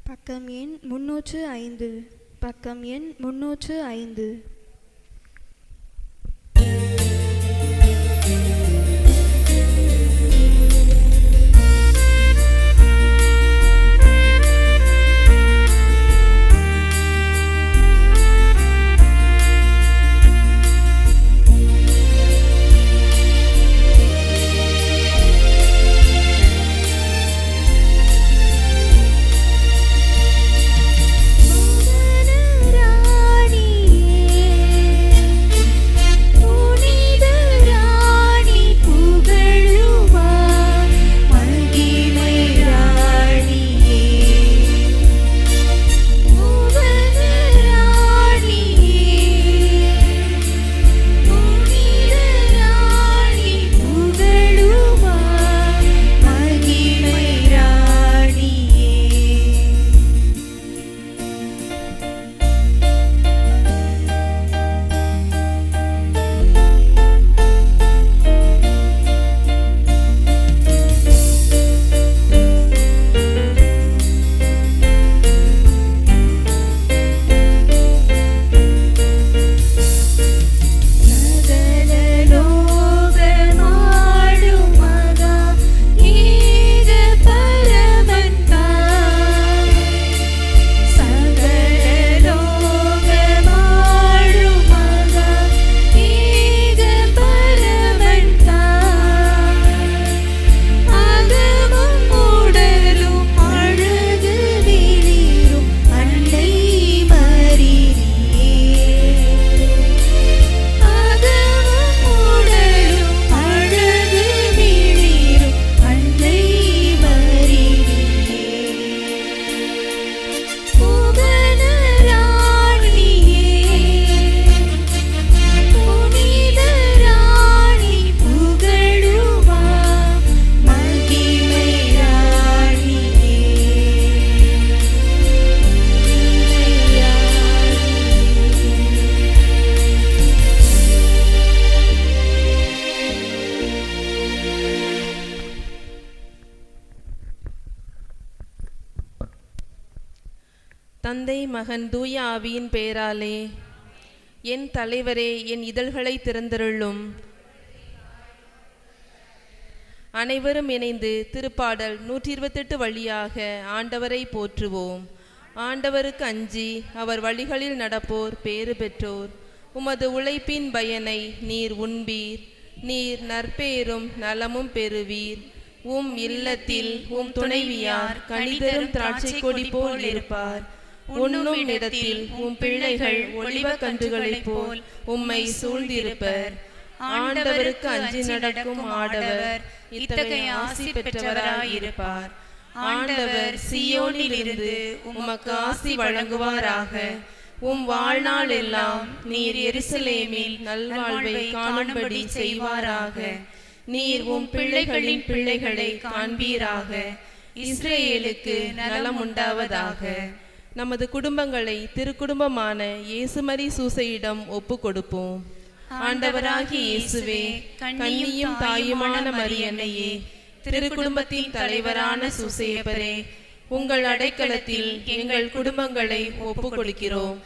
Speaker 1: பக்கம் எண் 305. பக்கம் எண் 305.
Speaker 11: தந்தை, மகன், தூய ஆவியின் பெயராலே. என் தலைவரே, என் இதழ்களை திறந்தருளும். அனைவரும் இணைந்து திருப்பாடல் 128 வழியாக ஆண்டவரை போற்றுவோம். ஆண்டவருக்கு அஞ்சி அவர் வழிகளில் நடப்போர் பேறு பெற்றோர். உமது உழைப்பின் பயனை நீர் உண்பீர். நீர் நற்பேரும் நலமும் பெறுவீர். உம் இல்லத்தில் உம் துணைவியார் கனிதரும் திராட்சை கொடி போல் இருப்பார்.
Speaker 7: உண்ணும் இடத்தில் உம் பிள்ளைகள் ஒளிவ கன்றுகளைப் போல் உம்மை சூழ்ந்திருப்பர். ஆண்டவருக்கு அஞ்சி நடக்கும் ஆடவர் இத்தகைய ஆசி பெற்றவராயிருப்பார். ஆண்டவர் சீயோனில் இருந்து உமக்கு ஆசி வழங்குவாராக. உம் வாழ்நாள் எல்லாம் நீர் எருசலேமில் நல்வாழ்வை காணும்படி செய்வாராக. நீர் உம் பிள்ளைகளின் பிள்ளைகளை காண்பீராக. இஸ்ரேலுக்கு நலம் உண்டாவதாக.
Speaker 11: நமது குடும்பங்களை திருக்குடும்பமான இயேசுமரி சூசையிடம் ஒப்பு கொடுப்போம்.
Speaker 7: ஆண்டவராகிய இயேசுவே, கன்னியும் தாயுமான மரியன்னையே, திருக்குடும்பத்தின் தலைவரான சூசையப்பரே, உங்கள் அடைக்கலத்தில் எங்கள் குடும்பங்களை ஒப்பு கொடுக்கிறோம்.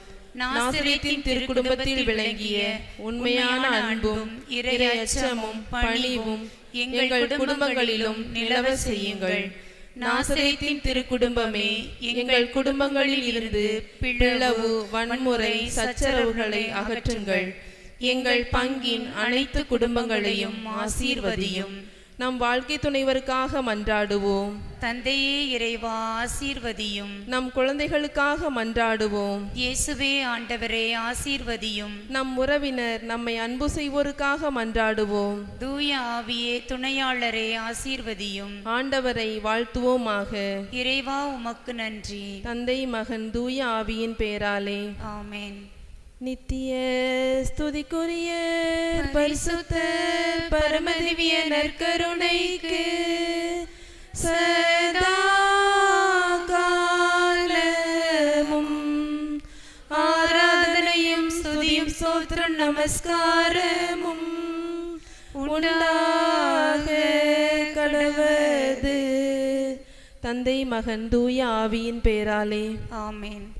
Speaker 7: நாசரேத்தின் திருக்குடும்பத்தில் விளங்கிய உண்மையான அன்பும் இறை அச்சமும் பணிவும் எங்கள் குடும்பங்களிலும் நிலவ செய்யுங்கள். நாசரேத்தின் திருக்குடும்பமே, எங்கள் குடும்பங்களில் இருந்து பிளவு, வன்முறை, சச்சரவுகளை அகற்றுங்கள். எங்கள் பங்கின் அனைத்து குடும்பங்களையும் ஆசீர்வதியும்.
Speaker 11: நம் வாழ்க்கை துணைவருக்காக மன்றாடுவோம்.
Speaker 7: தந்தையே இறைவா, ஆசீர்வதியும்.
Speaker 11: நம் குழந்தைகளுக்காக மன்றாடுவோம்.
Speaker 7: இயேசுவே ஆண்டவரே, ஆசீர்வதியும்.
Speaker 11: நம் உறவினர், நம்மை அன்பு செய்வோருக்காக மன்றாடுவோம்.
Speaker 7: தூய ஆவியே, துணையாளரே, ஆசீர்வதியும்.
Speaker 11: ஆண்டவரை வாழ்த்துவோமாக.
Speaker 7: இறைவா, உமக்கு நன்றி.
Speaker 11: தந்தை, மகன், தூய ஆவியின் பெயராலே
Speaker 7: ஆமென்.
Speaker 11: நித்திய ஸ்துதிக்குரிய பரிசுத்த பரமதிவிய நற்கருணைக்கு சதா காலமும் ஆராதனையும் ஸ்துதியும் ஸ்தோத்திரம் நமஸ்காரமும் உண்டாக கடவது. தந்தை, மகன், தூய ஆவியின் பெயராலே
Speaker 7: ஆமென்.